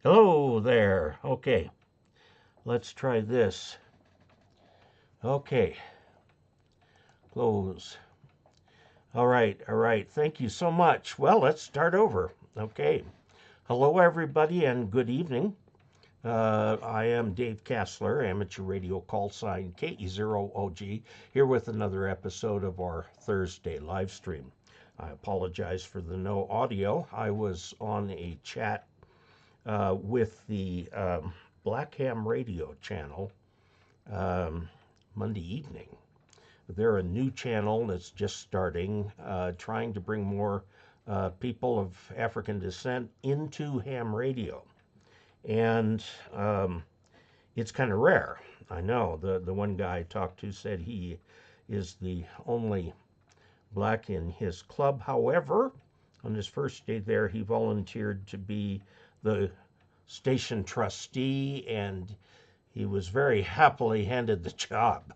Hello there. Okay, let's try this. Okay, close. All right. Thank you so much. Well, let's start over. Okay. Hello, everybody, and good evening. I am Dave Casler, amateur radio call sign KE0OG, here with another episode of our Thursday live stream. I apologize for the no audio. I was on a chat with the Black Ham Radio channel Monday evening. They're a new channel that's just starting, trying to bring more people of African descent into ham radio. And it's kind of rare. I know. The one guy I talked to said he is the only black in his club. However, on his first day there, he volunteered to be the station trustee, and he was very happily handed the job.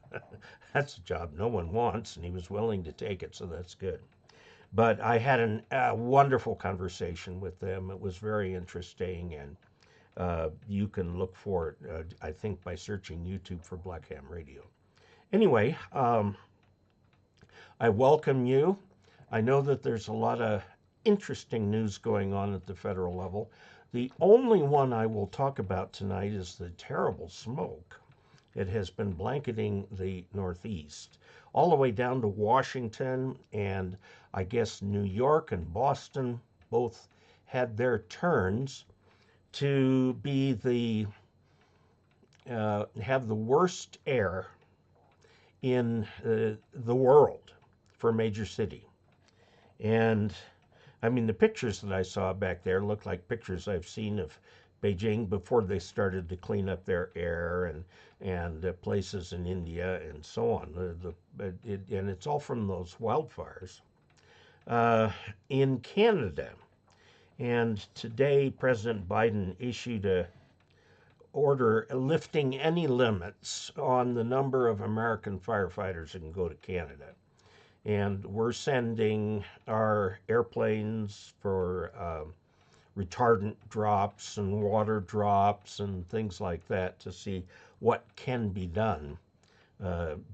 That's a job no one wants, and he was willing to take it, so that's good. But I had a wonderful conversation with them. It was very interesting, and you can look for it, I think, by searching YouTube for Black Ham Radio. Anyway, I welcome you. I know that there's a lot of interesting news going on at the federal level. The only one I will talk about tonight is the terrible smoke. It has been blanketing the Northeast, all the way down to Washington, and I guess New York and Boston both had their turns to be have the worst air in the world for a major city. And I mean, the pictures that I saw back there look like pictures I've seen of Beijing before they started to clean up their air, and places in India and so on. And it's all from those wildfires. In Canada, and today President Biden issued a order lifting any limits on the number of American firefighters that can go to Canada. And we're sending our airplanes for retardant drops and water drops and things like that to see what can be done.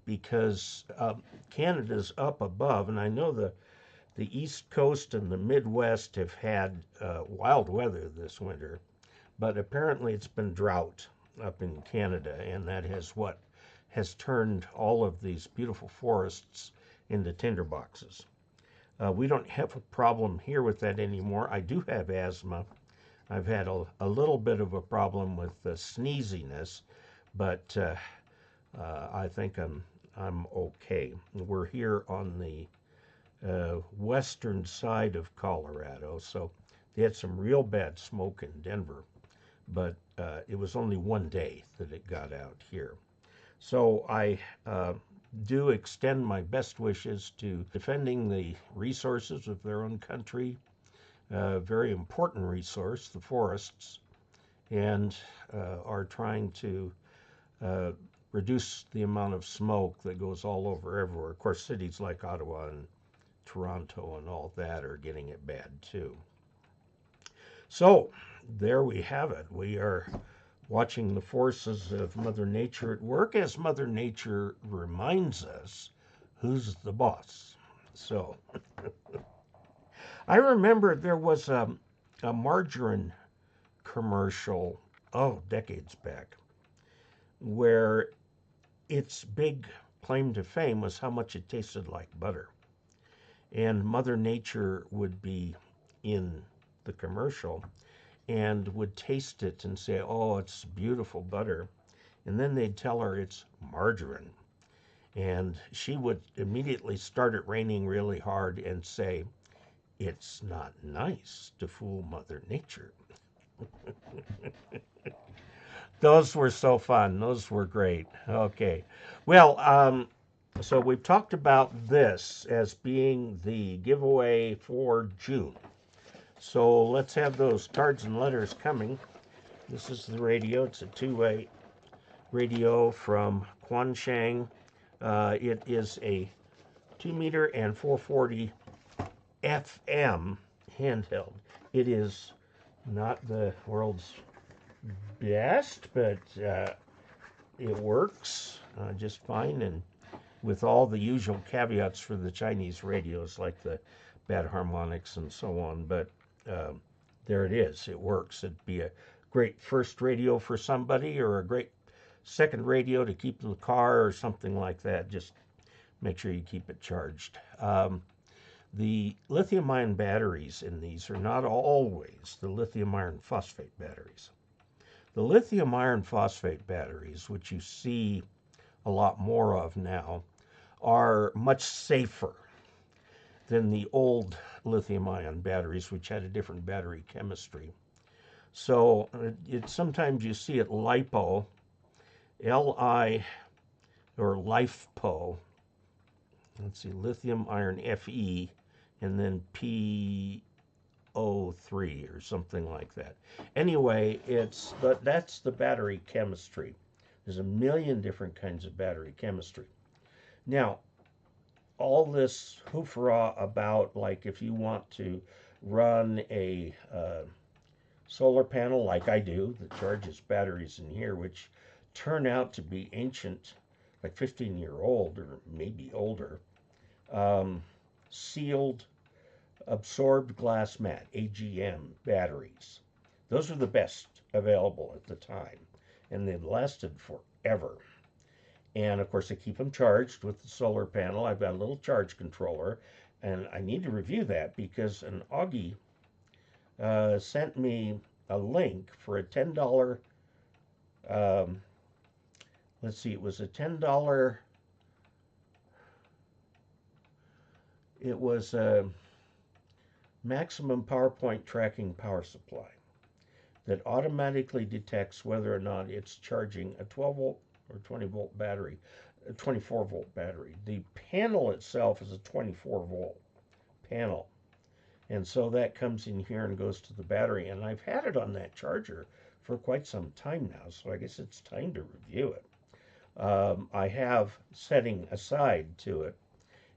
Because Canada's up above, and I know the East Coast and the Midwest have had wild weather this winter, but apparently it's been drought up in Canada, and that has turned all of these beautiful forests into tinderboxes. We don't have a problem here with that anymore. I do have asthma. I've had a little bit of a problem with sneeziness, but I think I'm okay. We're here on the western side of Colorado, so they had some real bad smoke in Denver, but it was only one day that it got out here. So I do extend my best wishes to defending the resources of their own country, a very important resource, the forests, and are trying to reduce the amount of smoke that goes all over everywhere. Of course, cities like Ottawa and Toronto and all that are getting it bad too. So there we have it. We are watching the forces of Mother Nature at work, as Mother Nature reminds us who's the boss. So I remember there was a margarine commercial, decades back, where its big claim to fame was how much it tasted like butter. And Mother Nature would be in the commercial and would taste it and say, oh, it's beautiful butter. And then they'd tell her it's margarine. And she would immediately start it raining really hard and say, it's not nice to fool Mother Nature. Those were so fun. Those were great. Okay. Well, so we've talked about this as being the giveaway for June. So let's have those cards and letters coming. This is the radio. It's a two-way radio from Quanshang. It is a 2-meter and 440 FM handheld. It is not the world's best, but it works just fine, and with all the usual caveats for the Chinese radios, like the bad harmonics and so on. But there it is. It works. It'd be a great first radio for somebody, or a great second radio to keep in the car or something like that. Just make sure you keep it charged. The lithium ion batteries in these are not always the lithium iron phosphate batteries. The lithium iron phosphate batteries, which you see a lot more of now, are much safer than the old lithium ion batteries, which had a different battery chemistry. So sometimes you see it LiPo, L-I, or LiFePO. Let's see, lithium iron Fe, and then P03 or something like that. Anyway, that's the battery chemistry. There's a million different kinds of battery chemistry. Now, all this hoofra about, like, if you want to run a solar panel like I do that charges batteries in here, which turn out to be ancient, like 15-year-old or maybe older, sealed absorbed glass mat, AGM batteries. Those are the best available at the time, and they've lasted forever. And of course, I keep them charged with the solar panel. I've got a little charge controller, and I need to review that because an Augie sent me a link for a $10. Let's see, it was a $10. It was a maximum power point tracking power supply that automatically detects whether or not it's charging a 12 volt or 20 volt battery, a 24 volt battery. The panel itself is a 24 volt panel. And so that comes in here and goes to the battery. And I've had it on that charger for quite some time now, so I guess it's time to review it. I have, setting aside to it,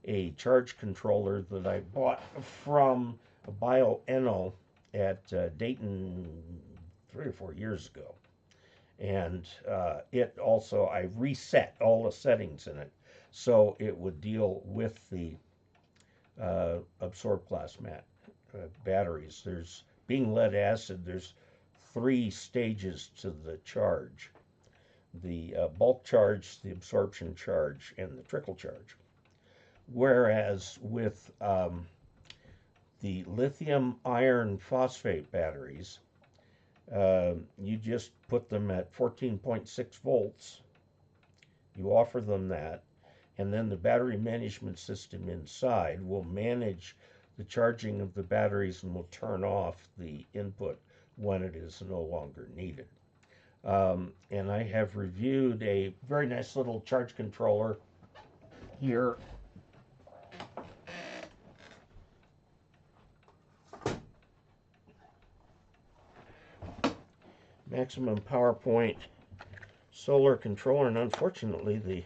a charge controller that I bought from a Bioenno at Dayton 3 or 4 years ago. And it also, I reset all the settings in it so it would deal with the absorbed glass mat batteries. There's, being lead acid, there's 3 stages to the charge: the bulk charge, the absorption charge, and the trickle charge. Whereas with the lithium iron phosphate batteries, you just put them at 14.6 volts. You offer them that, and then the battery management system inside will manage the charging of the batteries and will turn off the input when it is no longer needed. And I have reviewed a very nice little charge controller here. Maximum power point solar controller, and unfortunately the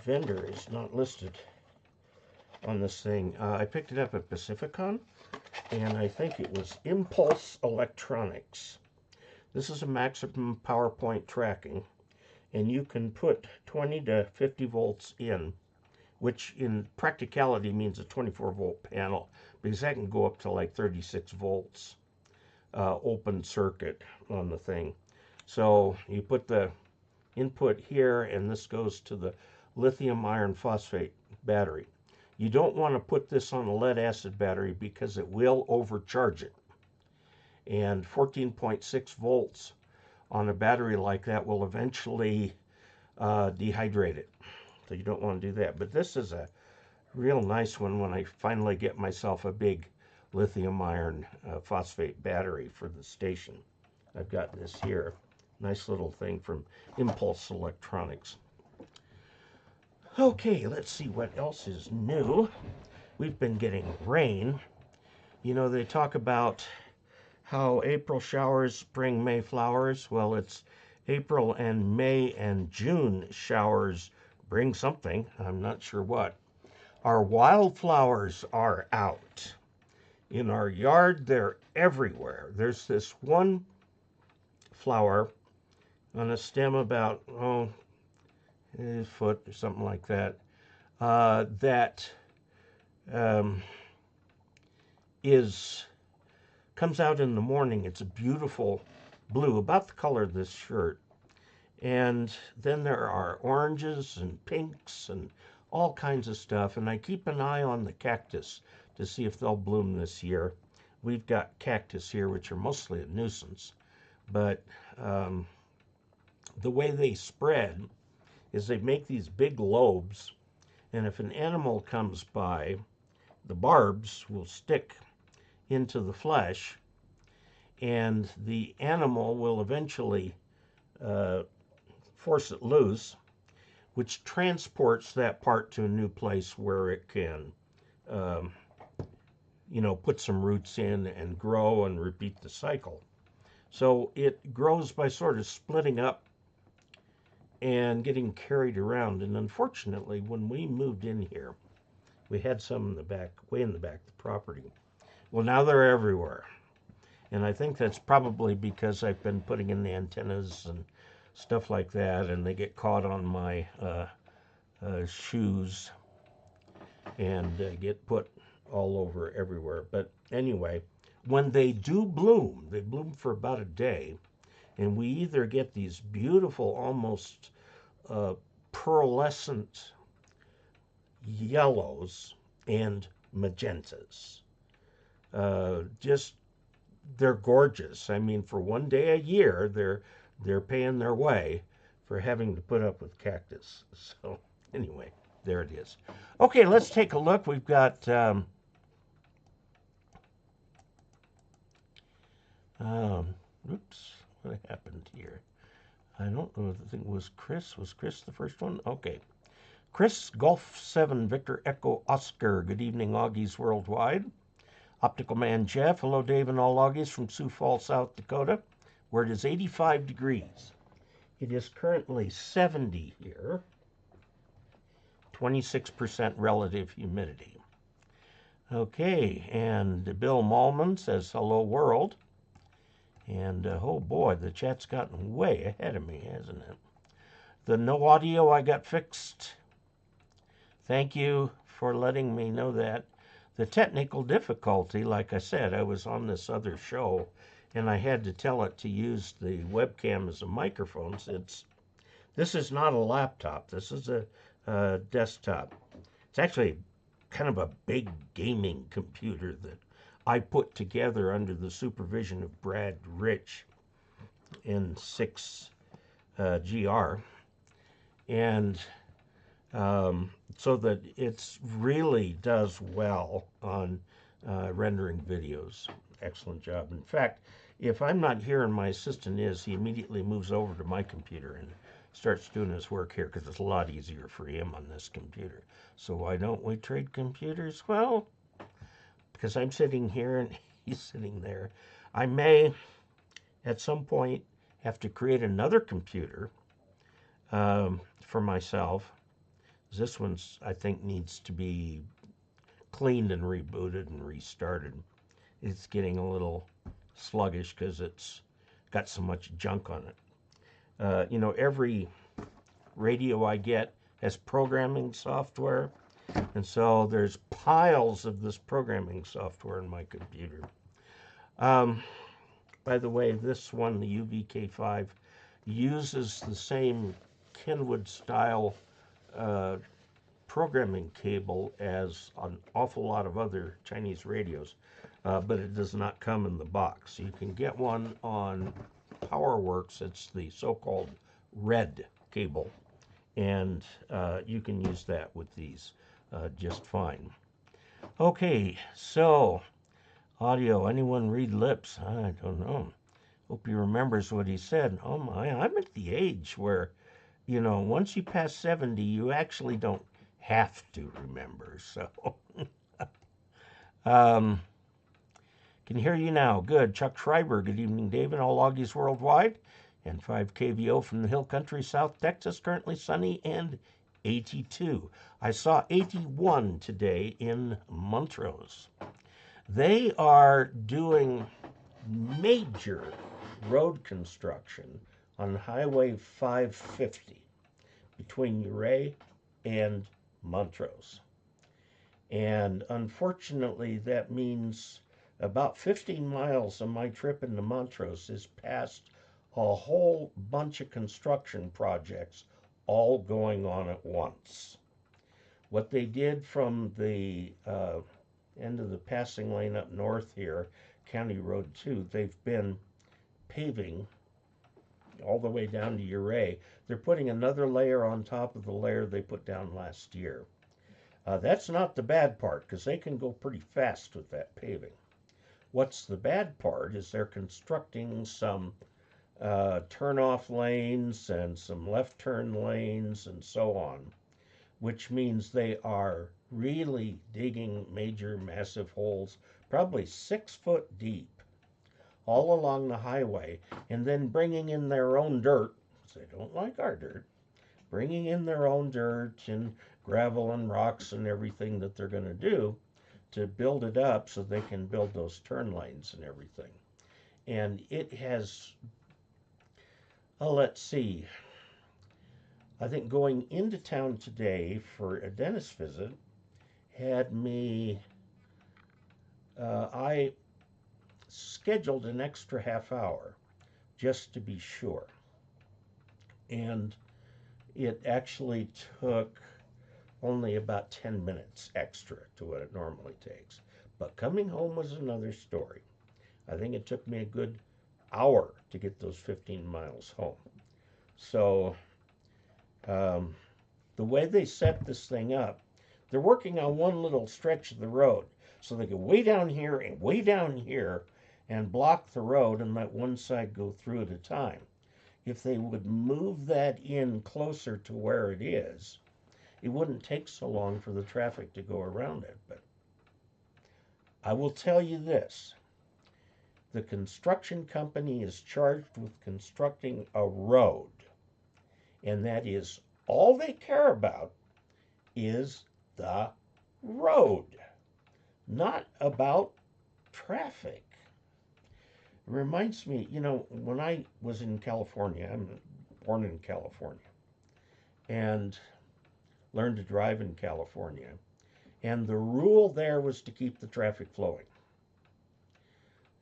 vendor is not listed on this thing. I picked it up at Pacificon, and I think it was Impulse Electronics. This is a maximum power point tracking, and you can put 20 to 50 volts in, which in practicality means a 24 volt panel, because that can go up to like 36 volts open circuit on the thing. So you put the input here, and this goes to the lithium iron phosphate battery. You don't want to put this on a lead acid battery because it will overcharge it. And 14.6 volts on a battery like that will eventually dehydrate it. So you don't want to do that. But this is a real nice one when I finally get myself a big lithium iron phosphate battery for the station. I've got this here. Nice little thing from Impulse Electronics. Okay, let's see what else is new. We've been getting rain. You know, they talk about how April showers bring May flowers. Well, it's April and May and June showers bring something. I'm not sure what. Our wildflowers are out. In our yard, they're everywhere. There's this one flower on a stem about, a foot or something like that, that um, comes out in the morning. It's a beautiful blue, about the color of this shirt. And then there are oranges and pinks and all kinds of stuff. And I keep an eye on the cactus to see if they'll bloom this year. We've got cactus here, which are mostly a nuisance. But the way they spread is they make these big lobes. And if an animal comes by, the barbs will stick into the flesh. And the animal will eventually force it loose, which transports that part to a new place where it can, put some roots in and grow and repeat the cycle. So it grows by sort of splitting up and getting carried around. And unfortunately, when we moved in here, we had some in the back, way in the back of the property. Well, now they're everywhere. And I think that's probably because I've been putting in the antennas and stuff like that, and they get caught on my shoes and get put all over everywhere. But anyway, when they do bloom, they bloom for about a day, and we either get these beautiful, almost pearlescent yellows and magentas. They're gorgeous. I mean, for one day a year, they're paying their way for having to put up with cactus. So anyway, there it is. Okay, let's take a look. We've got oops, what happened here? I don't know. I think it was Chris. Was Chris the first one? Okay. Chris, Golf 7, Victor Echo Oscar. Good evening, Augies Worldwide. Optical Man Jeff. Hello, Dave and all Augies from Sioux Falls, South Dakota, where it is 85 degrees. It is currently 70 here. 26% relative humidity. Okay, and Bill Malman says, hello, world. And, oh boy, the chat's gotten way ahead of me, hasn't it? The no audio I got fixed. Thank you for letting me know that. The technical difficulty, like I said, I was on this other show, and I had to tell it to use the webcam as a microphone. This is not a laptop. This is a desktop. It's actually kind of a big gaming computer that I put together under the supervision of Brad Rich in 6GR. And so that it really does well on rendering videos. Excellent job. In fact, if I'm not here and my assistant is, he immediately moves over to my computer and starts doing his work here because it's a lot easier for him on this computer. So why don't we trade computers? Well, because I'm sitting here and he's sitting there. I may, at some point, have to create another computer for myself. This one's, I think, needs to be cleaned and rebooted and restarted. It's getting a little sluggish because it's got so much junk on it. Every radio I get has programming software, and so there's piles of this programming software in my computer. By the way, this one, the UVK5, uses the same Kenwood style programming cable as an awful lot of other Chinese radios, but it does not come in the box. You can get one on PowerWorks. It's the so-called red cable, and you can use that with these just fine. Okay, so audio. Anyone read lips? I don't know. Hope he remembers what he said. Oh my, I'm at the age where, once you pass 70, you actually don't have to remember. So, can hear you now. Good. Chuck Schreiber. Good evening, David. All Augies Worldwide. And 5 KVO from the Hill Country, South Texas. Currently sunny and 82. I saw 81 today in Montrose. They are doing major road construction on Highway 550 between Ouray and Montrose. And unfortunately, that means about 15 miles of my trip into Montrose is past a whole bunch of construction projects all going on at once. What they did from the end of the passing lane up north here, County Road 2, they've been paving all the way down to Ouray. They're putting another layer on top of the layer they put down last year. That's not the bad part, because they can go pretty fast with that paving. What's the bad part is they're constructing some turn-off lanes and some left turn lanes and so on, which means they are really digging major, massive holes, probably 6 foot deep, all along the highway, and then bringing in their own dirt, because they don't like our dirt, bringing in their own dirt and gravel and rocks and everything that they're going to do to build it up so they can build those turn lanes and everything. And it has, let's see, I think going into town today for a dentist visit had me, I scheduled an extra half hour just to be sure. And it actually took only about 10 minutes extra to what it normally takes. But coming home was another story. I think it took me a good hour to get those 15 miles home. So the way they set this thing up, they're working on one little stretch of the road. So they go way down here and way down here and block the road and let one side go through at a time. If they would move that in closer to where it is, it wouldn't take so long for the traffic to go around it. But I will tell you this. The construction company is charged with constructing a road, and that is all they care about is the road, not about traffic. It reminds me, you know, when I was in California, I'm born in California, and learned to drive in California, and the rule there was to keep the traffic flowing.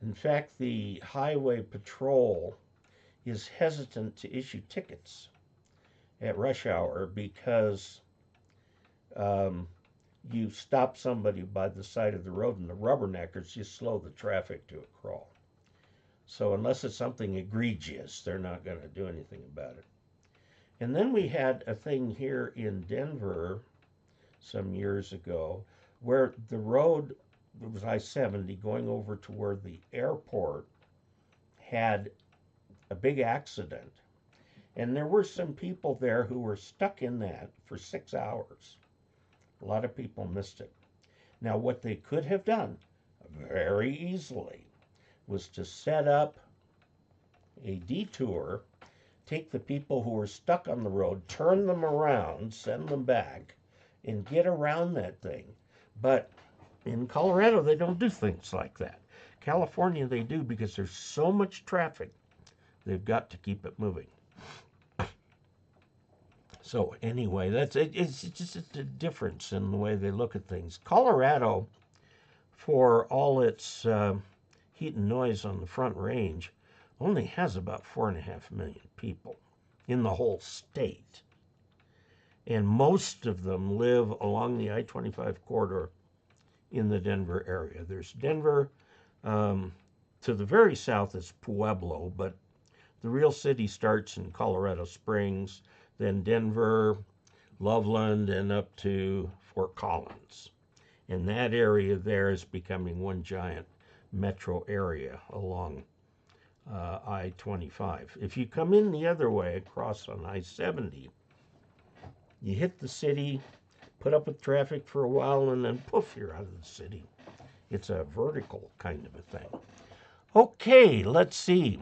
In fact, the highway patrol is hesitant to issue tickets at rush hour because you stop somebody by the side of the road and the rubberneckers just slow the traffic to a crawl. So unless it's something egregious, they're not going to do anything about it. And then we had a thing here in Denver some years ago where the road, it was I-70 going over to where the airport, had a big accident. And there were some people there who were stuck in that for 6 hours. A lot of people missed it. Now, what they could have done very easily was to set up a detour, take the people who were stuck on the road, turn them around, send them back, and get around that thing. But in Colorado, they don't do things like that. California, they do because there's so much traffic, they've got to keep it moving. So anyway, it's just a difference in the way they look at things. Colorado, for all its heat and noise on the Front Range, only has about 4.5 million people in the whole state. And most of them live along the I-25 corridor in the Denver area. There's Denver, to the very south is Pueblo, but the real city starts in Colorado Springs, then Denver, Loveland, and up to Fort Collins. And that area there is becoming one giant metro area along I-25. If you come in the other way across on I-70, you hit the city, put up with traffic for a while, and then poof, you're out of the city. It's a vertical kind of a thing. Okay, let's see.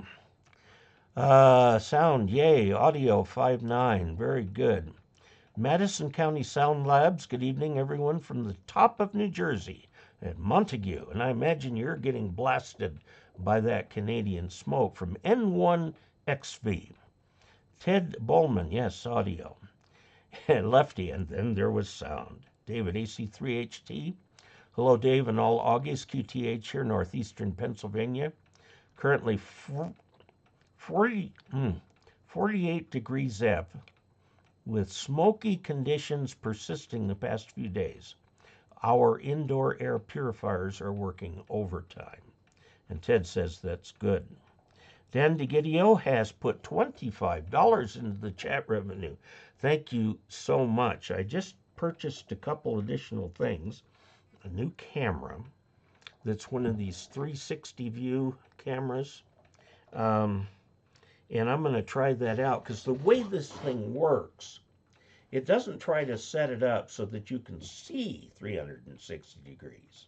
Sound, yay. Audio, 5.9. Very good. Madison County Sound Labs, good evening, everyone, from the top of New Jersey at Montague. And I imagine you're getting blasted by that Canadian smoke from N1XV. Ted Bowman, yes, audio. Lefty, and then there was sound. David AC3HT. Hello, Dave and all Augies. QTH here, northeastern Pennsylvania. Currently 48 degrees F with smoky conditions persisting the past few days. Our indoor air purifiers are working overtime. And Ted says that's good. Dan DeGidio has put $25 into the chat revenue. Thank you so much. I just purchased a couple additional things. A new camera that's one of these 360 view cameras. And I'm going to try that out because the way this thing works, it doesn't try to set it up so that you can see 360 degrees.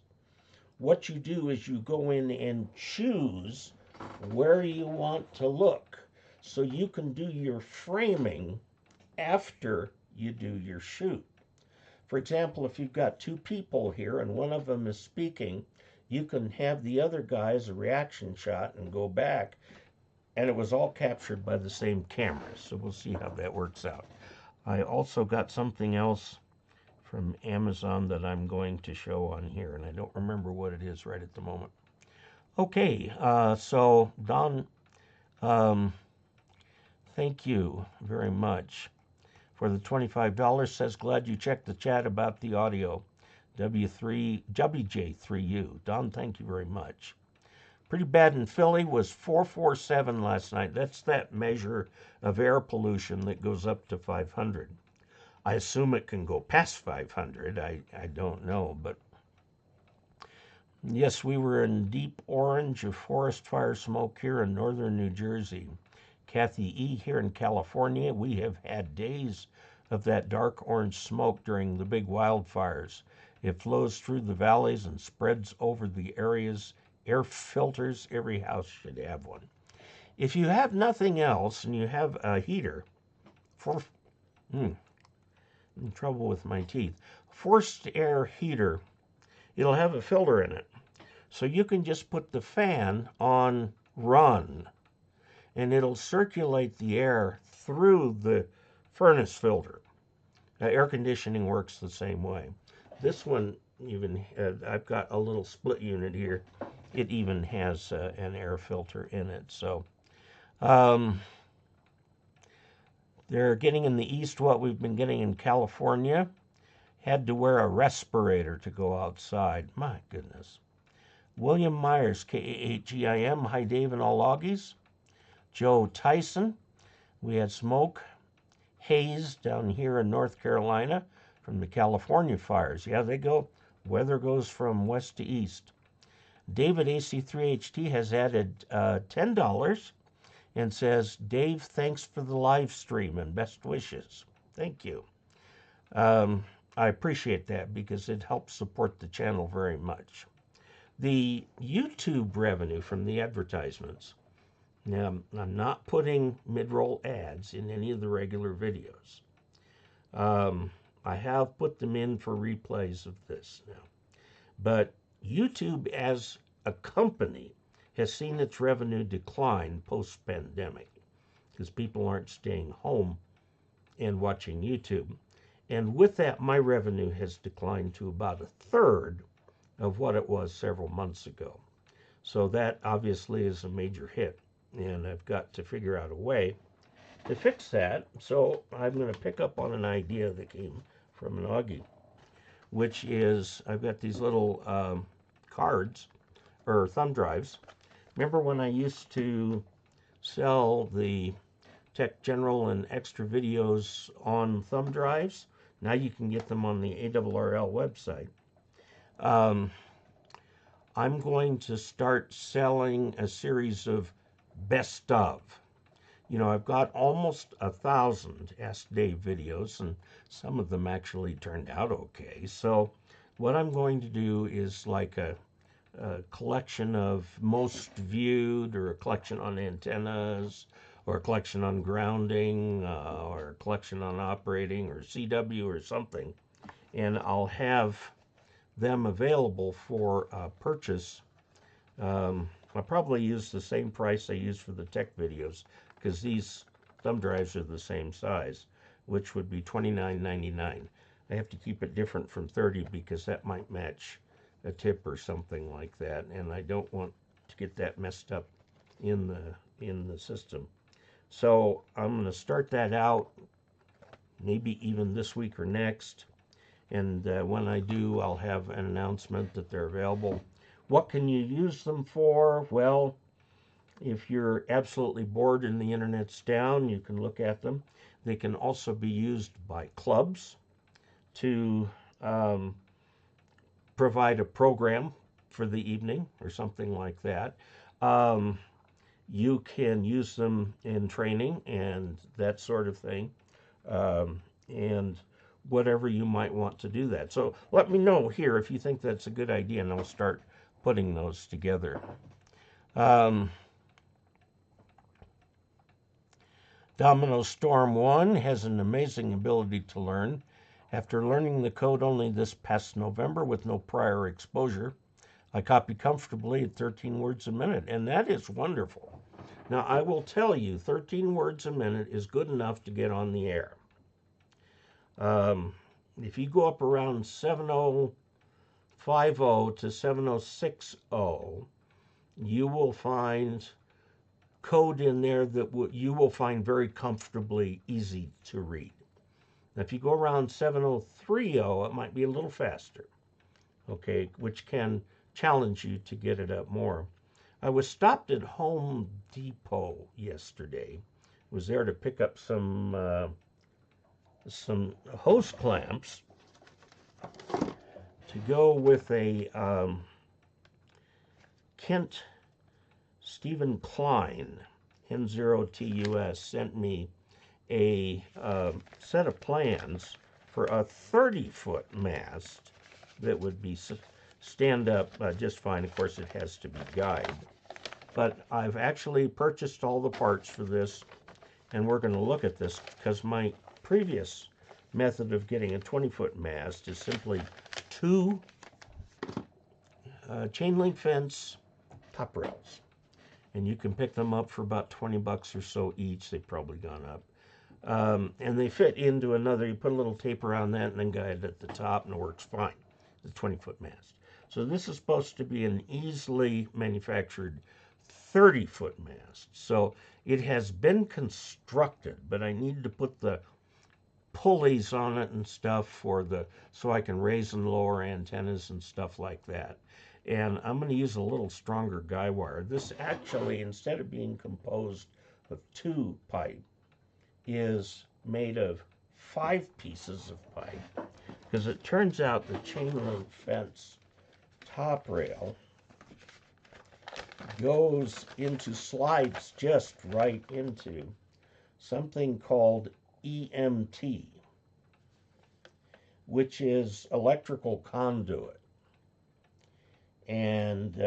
What you do is you go in and choose where you want to look so you can do your framing after you do your shoot. For example, if you've got two people here and one of them is speaking, you can have the other guy as a reaction shot and go back, and it was all captured by the same camera. So we'll see how that works out. I also got something else from Amazon that I'm going to show on here, and I don't remember what it is right at the moment. Okay, so Don, thank you very much for the $25. Says, glad you checked the chat about the audio. WJ3U. Don, thank you very much. Pretty bad in Philly was 447 last night. That's that measure of air pollution that goes up to 500. I assume it can go past 500. I don't know, but yes, we were in deep orange of forest fire smoke here in northern New Jersey. Kathy E. here in California, we have had days of that dark orange smoke during the big wildfires. It flows through the valleys and spreads over the areas. Air filters, every house should have one. If you have nothing else and you have a heater, in trouble with my teeth, forced air heater, it'll have a filter in it. So you can just put the fan on run and it'll circulate the air through the furnace filter. Air conditioning works the same way. This one even, I've got a little split unit here. It even has an air filter in it. So they're getting in the east what we've been getting in California. Had to wear a respirator to go outside. My goodness. William Myers, KE0OG. Hi, Dave and all Augies. Joe Tyson. We had smoke, haze down here in North Carolina from the California fires. Yeah, they go, weather goes from west to east. David AC3HT has added $10 and says, Dave, thanks for the live stream and best wishes. Thank you. I appreciate that because it helps support the channel very much. The YouTube revenue from the advertisements. Now, I'm not putting mid-roll ads in any of the regular videos. I have put them in for replays of this now. But YouTube as a company has seen its revenue decline post-pandemic because people aren't staying home and watching YouTube. And with that, my revenue has declined to about 1/3 of what it was several months ago. So that obviously is a major hit. And I've got to figure out a way to fix that. So I'm going to pick up on an idea that came from an Augie, which is I've got these little cards or thumb drives. Remember when I used to sell the Tech General and extra videos on thumb drives? Now you can get them on the ARRL website. I'm going to start selling a series of best of. You know, I've got almost 1,000 Ask Dave videos, and some of them actually turned out okay. So what I'm going to do is like a collection of most viewed, or a collection on antennas, or a collection on grounding, or a collection on operating, or CW, or something. And I'll have them available for purchase I'll probably use the same price I use for the tech videos, because these thumb drives are the same size, which would be $29.99. I have to keep it different from 30 because that might match a tip or something like that, and I don't want to get that messed up in the system. So I'm going to start that out, maybe even this week or next, and when I do, I'll have an announcement that they're available. What can you use them for? Well, if you're absolutely bored and the internet's down, you can look at them. They can also be used by clubs to provide a program for the evening or something like that. You can use them in training and that sort of thing, and whatever you might want to do that. So let me know here if you think that's a good idea, and I'll start putting those together. Domino Storm 1 has an amazing ability to learn. After learning the code only this past November with no prior exposure, I copy comfortably at 13 words a minute, and that is wonderful. Now, I will tell you, 13 words a minute is good enough to get on the air. If you go up around 7050 to 7060, you will find code in there that you will find very comfortably easy to read. Now, if you go around 7030, it might be a little faster, okay, which can challenge you to get it up more. I was stopped at Home Depot yesterday. Was there to pick up some hose clamps to go with a Kent Stephen Klein, N0TUS, sent me a set of plans for a 30-foot mast that would be stand up just fine. Of course, it has to be guide. But I've actually purchased all the parts for this, and we're going to look at this because my previous method of getting a 20-foot mast is simply 2 chain link fence top rails. And you can pick them up for about 20 bucks or so each. They've probably gone up. And they fit into another. You put a little tape around that and then guide it at the top, and it works fine. The 20-foot mast. So this is supposed to be an easily manufactured 30-foot mast. So it has been constructed, but I need to put the pulleys on it and stuff so I can raise and lower antennas and stuff like that. And I'm going to use a little stronger guy wire. This actually, instead of being composed of 2 pipe, is made of 5 pieces of pipe, because it turns out the chain link fence top rail slides just right into something called EMT, which is electrical conduit. And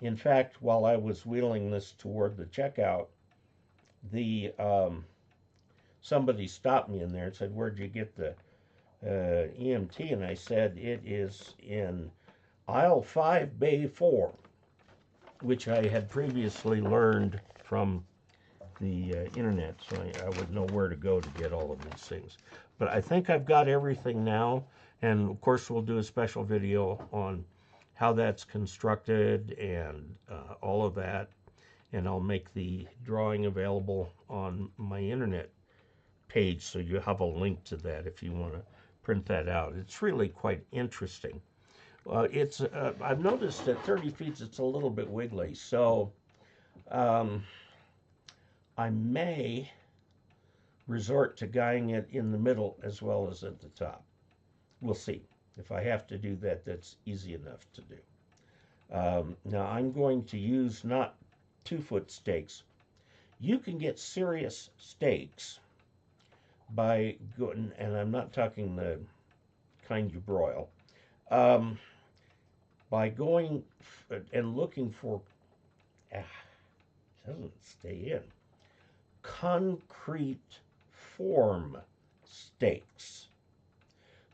in fact, while I was wheeling this toward the checkout, somebody stopped me in there and said, "Where'd you get the EMT?" And I said, "It is in aisle 5, bay 4, which I had previously learned from the internet, so I would know where to go to get all of these things. But I think I've got everything now, and of course we'll do a special video on how that's constructed and all of that, and I'll make the drawing available on my internet page, so you have a link to that if you want to print that out. It's really quite interesting. I've noticed at 30 feet it's a little bit wiggly, so I may resort to guying it in the middle as well as at the top. We'll see. If I have to do that, that's easy enough to do. Now I'm going to use not 2-foot stakes. You can get serious stakes by going, and I'm not talking the kind you broil, by going and looking for, it doesn't stay in, concrete form stakes.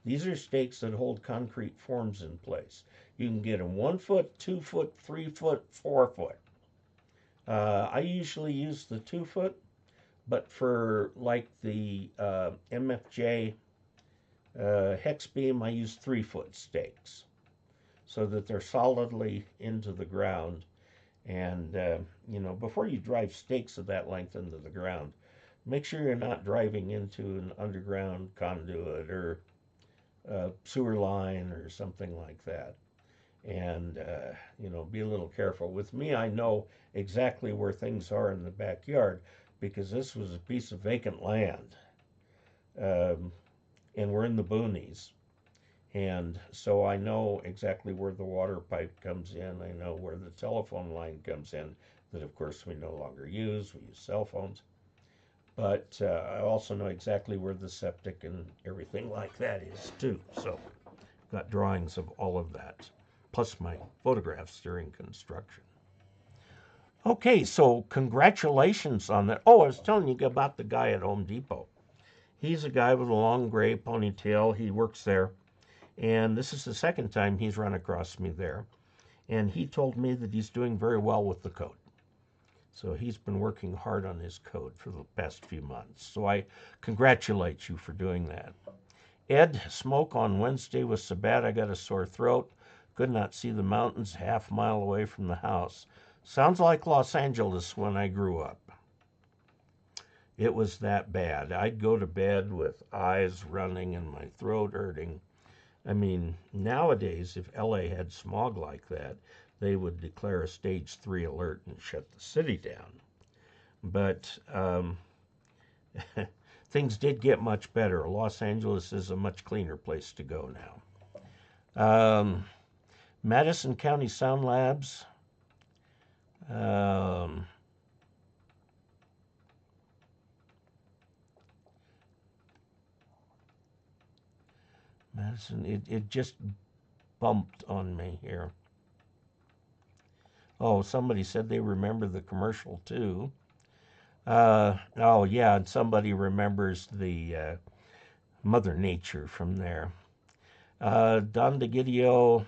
These are stakes that hold concrete forms in place. You can get them 1 foot, 2 foot, 3 foot, 4 foot. I usually use the 2 foot, but for like the MFJ hex beam, I use 3 foot stakes so that they're solidly into the ground. And, before you drive stakes of that length into the ground, make sure you're not driving into an underground conduit or sewer line or something like that. And, be a little careful. With me, I know exactly where things are in the backyard because this was a piece of vacant land. And we're in the boonies. And so I know exactly where the water pipe comes in. I know where the telephone line comes in, that of course we no longer use. We use cell phones. But I also know exactly where the septic and everything like that is too. So got drawings of all of that, plus my photographs during construction. Okay, so congratulations on that. Oh, I was telling you about the guy at Home Depot. He's a guy with a long gray ponytail. He works there. And this is the second time he's run across me there. And he told me that he's doing very well with the code. So he's been working hard on his code for the past few months. So I congratulate you for doing that. Ed, smoke on Wednesday was so bad I got a sore throat. Could not see the mountains half-mile away from the house. Sounds like Los Angeles when I grew up. It was that bad. I'd go to bed with eyes running and my throat hurting. I mean, nowadays, if LA had smog like that, they would declare a stage 3 alert and shut the city down. But things did get much better. Los Angeles is a much cleaner place to go now. Madison County Sound Labs. Madison, it just bumped on me here. Oh, somebody said they remember the commercial too. Oh, yeah, and somebody remembers the Mother Nature from there. Don DeGidio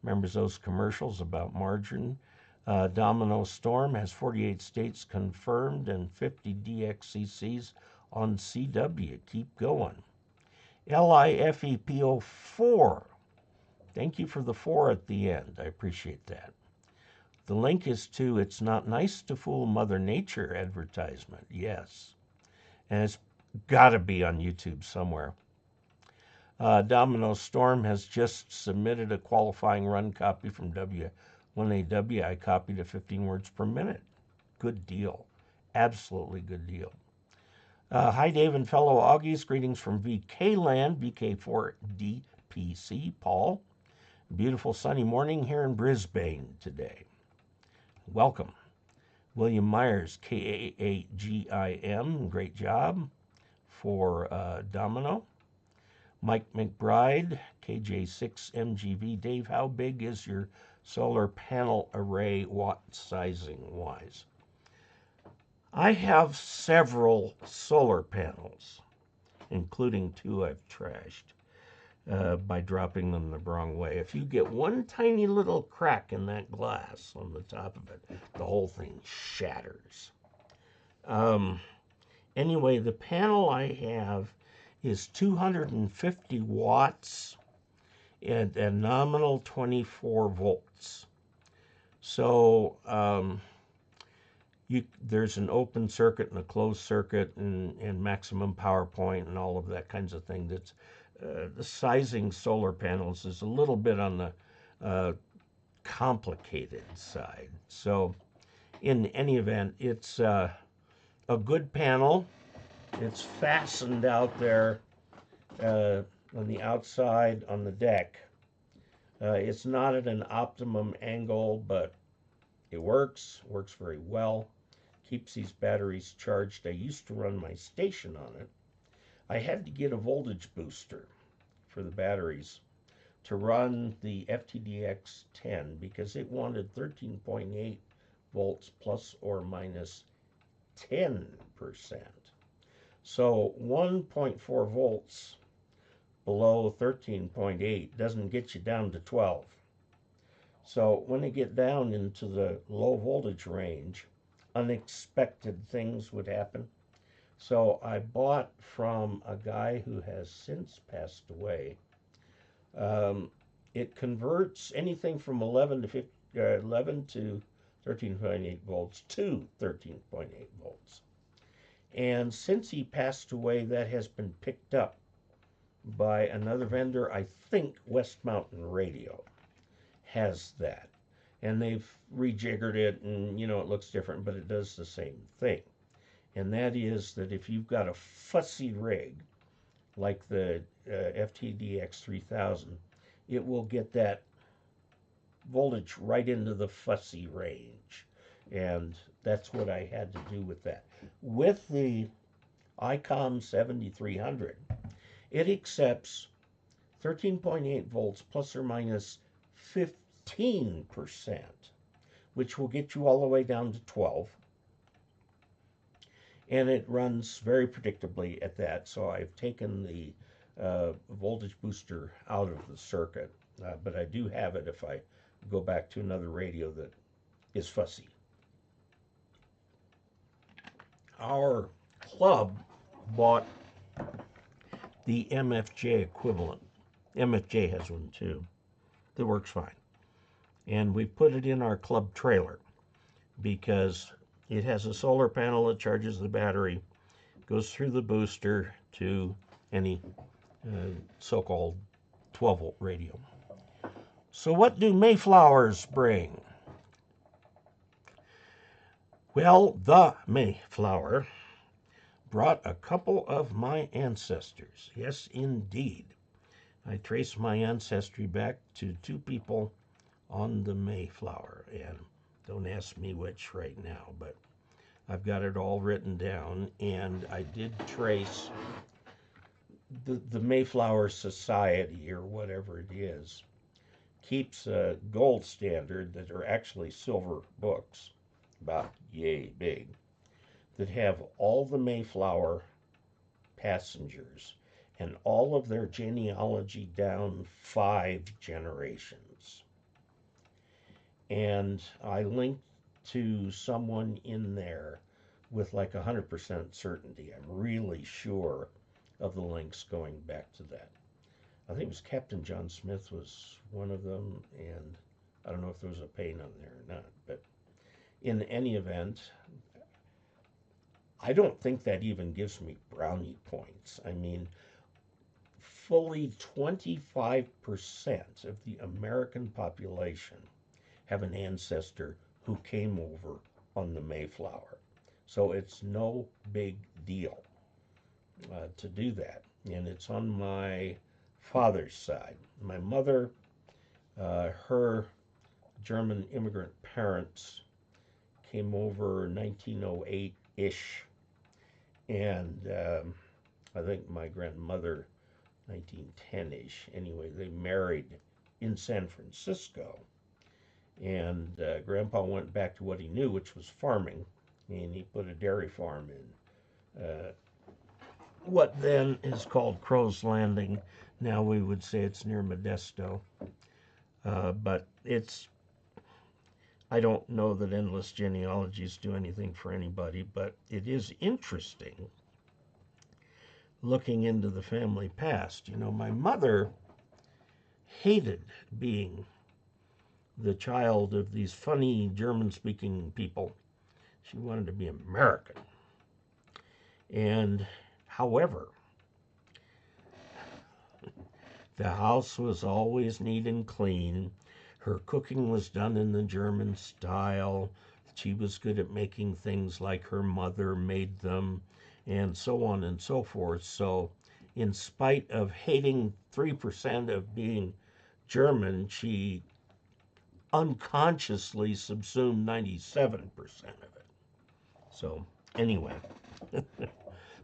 remembers those commercials about margarine. Domino Storm has 48 states confirmed and 50 DXCCs on CW. Keep going. LIFEPO4. Thank you for the 4 at the end. I appreciate that. The link is to It's Not Nice to Fool Mother Nature advertisement. Yes. And it's got to be on YouTube somewhere. Domino Storm has just submitted a qualifying run copy from W1AW. I copied at 15 words per minute. Good deal. Absolutely good deal. Hi, Dave and fellow Augies. Greetings from VK Land, VK4DPC. Paul. Beautiful sunny morning here in Brisbane today. Welcome. William Myers, KAAGIM. Great job for Domino. Mike McBride, KJ6MGV. Dave, how big is your solar panel array watt sizing wise? I have several solar panels, including 2 I've trashed by dropping them the wrong way. If you get one tiny little crack in that glass on the top of it, the whole thing shatters. Anyway, the panel I have is 250 watts and a nominal 24 volts. So there's an open circuit and a closed circuit and maximum power point and all of that kinds of thing. That's the sizing solar panels is a little bit on the complicated side. So in any event, it's a good panel. It's fastened out there on the outside on the deck. It's not at an optimum angle, but it works very well. Keeps these batteries charged. I used to run my station on it. I had to get a voltage booster for the batteries to run the FTDX 10 because it wanted 13.8 volts plus or minus 10%. So 1.4 volts below 13.8 doesn't get you down to 12. So when they get down into the low voltage range, unexpected things would happen. So I bought from a guy who has since passed away. It converts anything from 11 to 13.8 volts to 13.8 volts. And since he passed away, that has been picked up by another vendor. I think West Mountain Radio has that. And they've rejiggered it, and it looks different, but it does the same thing. And that is that if you've got a fussy rig, like the FTDX 3000, it will get that voltage right into the fussy range. And that's what I had to do with that. With the ICOM 7300, it accepts 13.8 volts plus or minus 15%, which will get you all the way down to 12. And it runs very predictably at that. So I've taken the voltage booster out of the circuit, but I do have it if I go back to another radio that is fussy. Our club bought the MFJ equivalent. MFJ has one too that works fine. And we put it in our club trailer because it has a solar panel that charges the battery, goes through the booster to any so-called 12-volt radio. So what do Mayflowers bring? Well, the Mayflower brought a couple of my ancestors. Yes, indeed. I traced my ancestry back to two people on the Mayflower, and don't ask me which right now, but I've got it all written down, and I did trace the Mayflower Society, or whatever it is, keeps a gold standard that are actually silver books, about yay big, that have all the Mayflower passengers and all of their genealogy down 5 generations. And I linked to someone in there with like 100% certainty. I'm really sure of the links going back to that. I think it was Captain John Smith was one of them, and I don't know if there was a Payne on there or not, but in any event, I don't think that even gives me brownie points. I mean, fully 25% of the American population have an ancestor who came over on the Mayflower. So it's no big deal to do that. And it's on my father's side. My mother, her German immigrant parents came over 1908-ish. And I think my grandmother, 1910-ish. Anyway, they married in San Francisco. And Grandpa went back to what he knew, which was farming. And he put a dairy farm in what then is called Crow's Landing. Now we would say it's near Modesto. But I don't know that endless genealogies do anything for anybody, but it is interesting looking into the family past. My mother hated being the child of these funny German-speaking people. She wanted to be American. And, however, the house was always neat and clean. Her cooking was done in the German style. She was good at making things like her mother made them, and so on and so forth. So, in spite of hating 3% of being German, she unconsciously subsumed 97% of it. So, anyway. In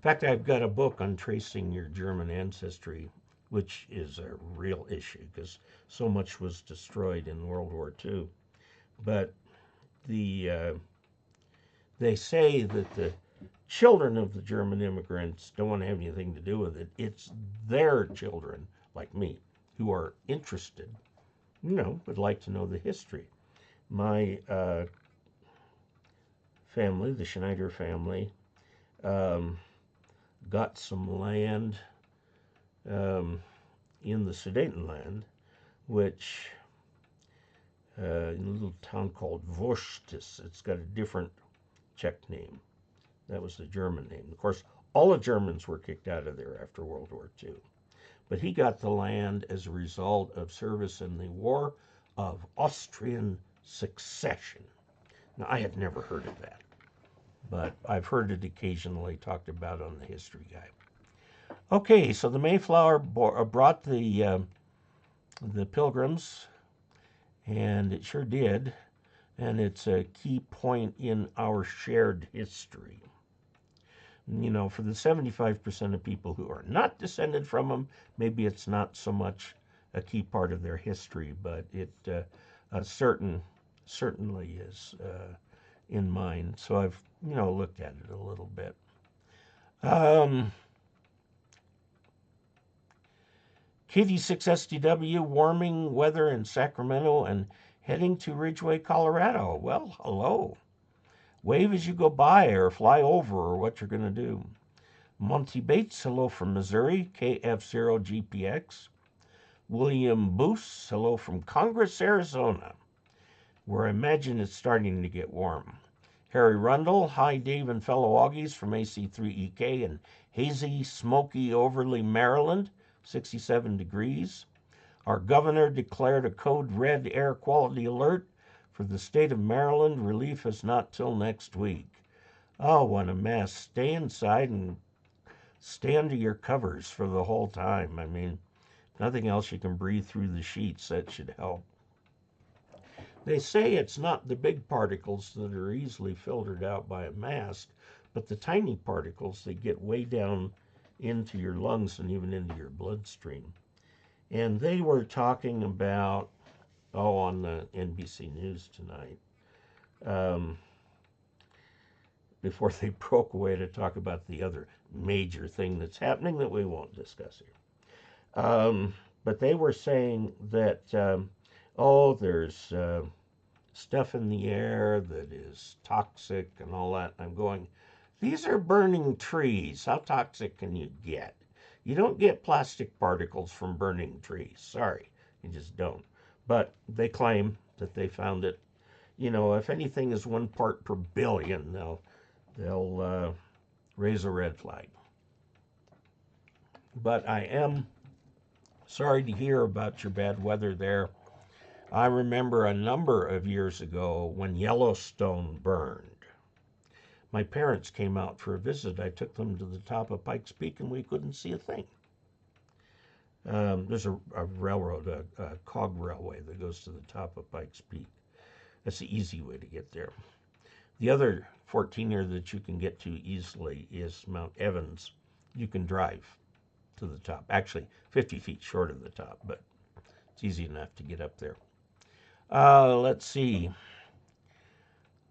fact, I've got a book on tracing your German ancestry, which is a real issue because so much was destroyed in World War II. But they say that the children of the German immigrants don't want to have anything to do with it. It's their children like me, who are interested, would like to know the history. My family, the Schneider family, um, got some land um, in the Sudetenland, which in a little town called Vorstis. It's got a different Czech name. That was the German name. Of course, all the Germans were kicked out of there after World War II. But he got the land as a result of service in the War of Austrian Succession. Now, I had never heard of that, but I've heard it occasionally talked about on the History Guy. Okay, so the Mayflower brought the Pilgrims, and it sure did, and it's a key point in our shared history. For the 75% of people who are not descended from them, maybe it's not so much a key part of their history, but it certainly is in mine. So I've, looked at it a little bit. KD6SDW, warming weather in Sacramento and heading to Ridgeway, Colorado. Well, hello. Wave as you go by or fly over or what you're going to do. Monty Bates, hello from Missouri, KF0GPX. William Boos, hello from Congress, Arizona, where I imagine it's starting to get warm. Harry Rundle, hi Dave and fellow Augies from AC3EK in hazy, smoky, overly Maryland, 67 degrees. Our governor declared a code red air quality alert for the state of Maryland. Relief is not till next week. Oh, what a mess. Stay inside and stay under your covers for the whole time. I mean, nothing else, you can breathe through the sheets. That should help. They say it's not the big particles that are easily filtered out by a mask, but the tiny particles that get way down into your lungs and even into your bloodstream. And they were talking about, on the NBC News tonight, before they broke away to talk about the other major thing that's happening that we won't discuss here. But they were saying that, there's stuff in the air that is toxic and all that. I'm going, these are burning trees. How toxic can you get? You don't get plastic particles from burning trees. Sorry, you just don't. But they claim that they found it. If anything is 1 part per billion, they'll raise a red flag. But I am sorry to hear about your bad weather there. I remember a number of years ago when Yellowstone burned. My parents came out for a visit. I took them to the top of Pikes Peak, and we couldn't see a thing. There's a railroad, a cog railway that goes to the top of Pikes Peak. That's the easy way to get there. The other 14er that you can get to easily is Mount Evans. You can drive to the top. Actually, 50 feet short of the top, but it's easy enough to get up there. Let's see.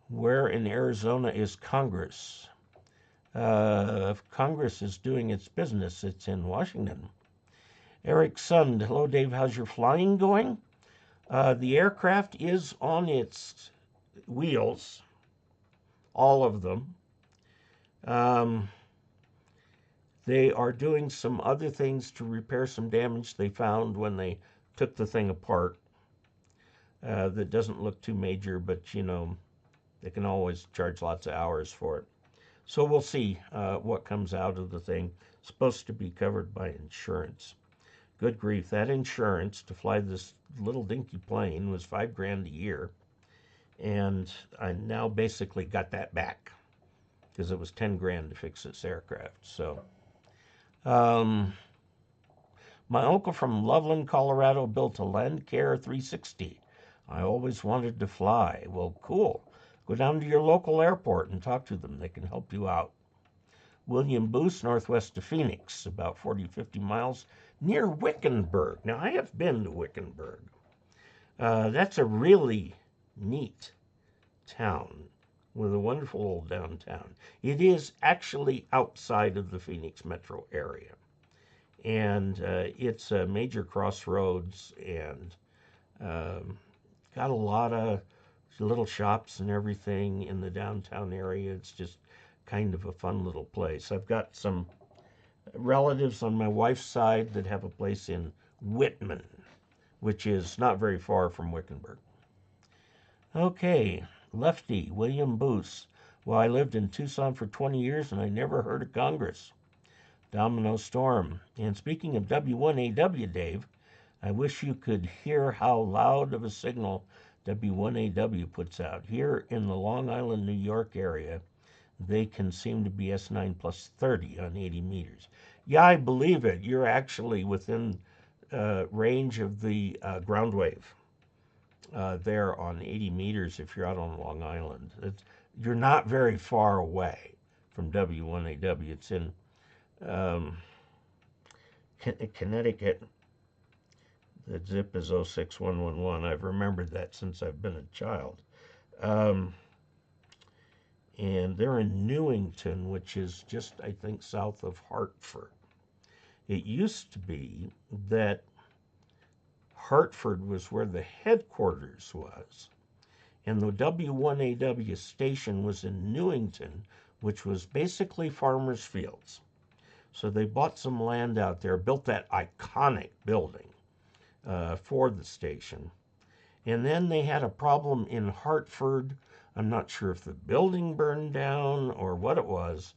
Where in Arizona is Congress? If Congress is doing its business, it's in Washington. Eric Sund, hello Dave, how's your flying going? The aircraft is on its wheels, all of them. They are doing some other things to repair some damage they found when they took the thing apart. That doesn't look too major, but they can always charge lots of hours for it. So we'll see what comes out of the thing. It's supposed to be covered by insurance. Good grief, that insurance to fly this little dinky plane was $5,000 a year. And I now basically got that back because it was $10,000 to fix this aircraft. So, my uncle from Loveland, Colorado built a Landcare 360. I always wanted to fly. Well, cool. Go down to your local airport and talk to them. They can help you out. William Boos, northwest of Phoenix, about 40, 50 miles, near Wickenburg. Now, I have been to Wickenburg. That's a really neat town with a wonderful old downtown. It is actually outside of the Phoenix metro area. and it's a major crossroads, and got a lot of little shops and everything in the downtown area. It's just kind of a fun little place. I've got some relatives on my wife's side that have a place in Whitman, which is not very far from Wickenburg. Okay, Lefty, William Boos. Well, I lived in Tucson for 20 years and I never heard of Congress. Domino Storm. And speaking of W1AW, Dave, I wish you could hear how loud of a signal W1AW puts out. Here in the Long Island, New York area, they can seem to be S9 plus 30 on 80 meters. Yeah, I believe it. You're actually within range of the ground wave there on 80 meters if you're out on Long Island. You're not very far away from W1AW. It's in Connecticut. The zip is 06111. I've remembered that since I've been a child. And they're in Newington, which is just, I think, south of Hartford. It used to be that Hartford was where the headquarters was, and the W1AW station was in Newington, which was basically farmers' fields. So they bought some land out there, built that iconic building for the station. And then they had a problem in Hartford. I'm not sure if the building burned down or what it was,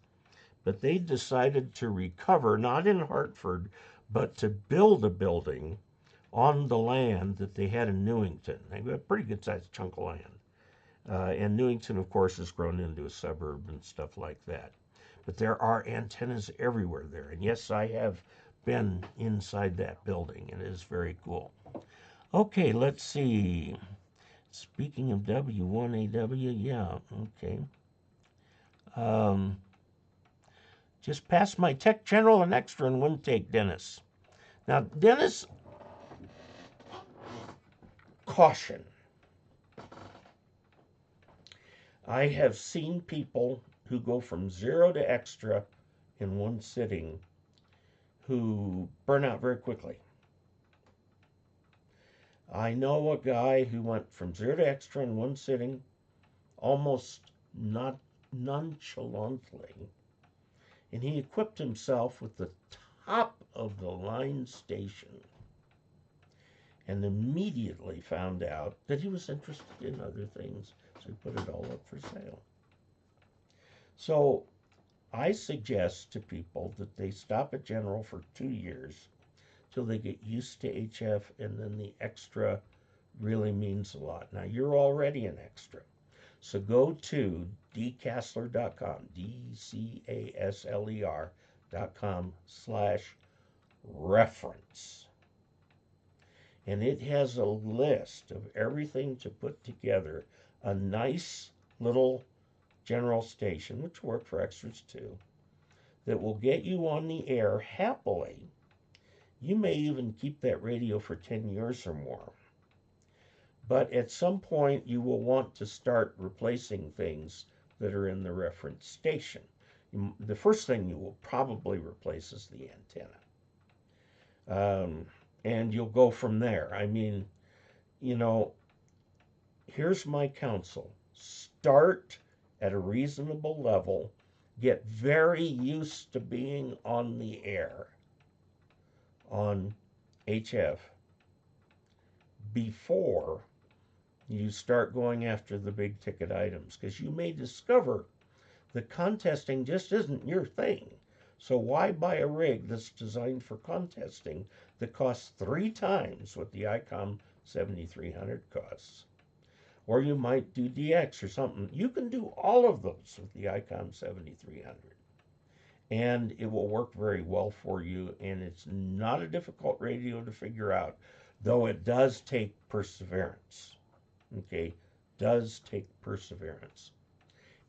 but they decided to recover, not in Hartford, but to build a building on the land that they had in Newington. They got a pretty good sized chunk of land. And Newington, of course, has grown into a suburb and stuff like that. But there are antennas everywhere there. And yes, I have been inside that building, and it is very cool. Okay, let's see. Speaking of W1AW, yeah, okay. Just passed my Tech General and Extra in one take, Dennis. Now, Dennis, caution. I have seen people who go from 0 to Extra in one sitting who burn out very quickly. I know a guy who went from 0 to Extra in one sitting, almost not nonchalantly, and he equipped himself with the top of the line station and immediately found out that he was interested in other things, so he put it all up for sale. So I suggest to people that they stop at General for 2 years till they get used to HF, and then the Extra really means a lot. Now, you're already an Extra, so go to dcasler.com, dcasler.com/reference. And it has a list of everything to put together a nice little general station, which will work for Extras too, that will get you on the air happily. You may even keep that radio for 10 years or more. But at some point, you will want to start replacing things that are in the reference station. The first thing you will probably replace is the antenna. And you'll go from there. I mean, you know, here's my counsel. Start at a reasonable level. Get very used to being on the air on HF before you start going after the big ticket items, because you may discover that contesting just isn't your thing. So why buy a rig that's designed for contesting that costs 3 times what the ICOM 7300 costs? Or you might do DX or something. You can do all of those with the ICOM 7300. And it will work very well for you, and it's not a difficult radio to figure out, though it does take perseverance. Okay, does take perseverance.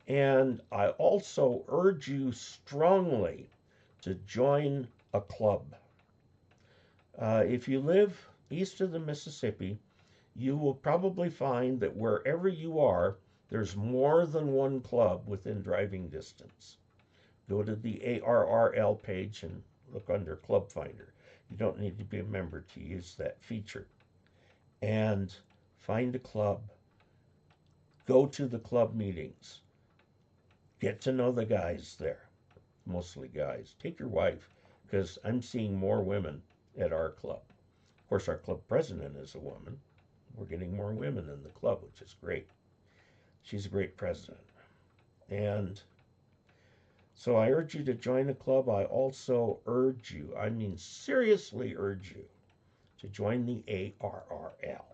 And I also urge you strongly to join a club. If you live east of the Mississippi, you will probably find that wherever you are, there's more than one club within driving distance. Go to the ARRL page and Look under Club Finder. You don't need to be a member to use that feature. And find a club. Go to the club meetings. Get to know the guys there. Mostly guys. Take your wife, because I'm seeing more women at our club. Of course, our club president is a woman. We're getting more women in the club, which is great. She's a great president. And so I urge you to join the club. I also urge you, I mean seriously urge you, to join the ARRL.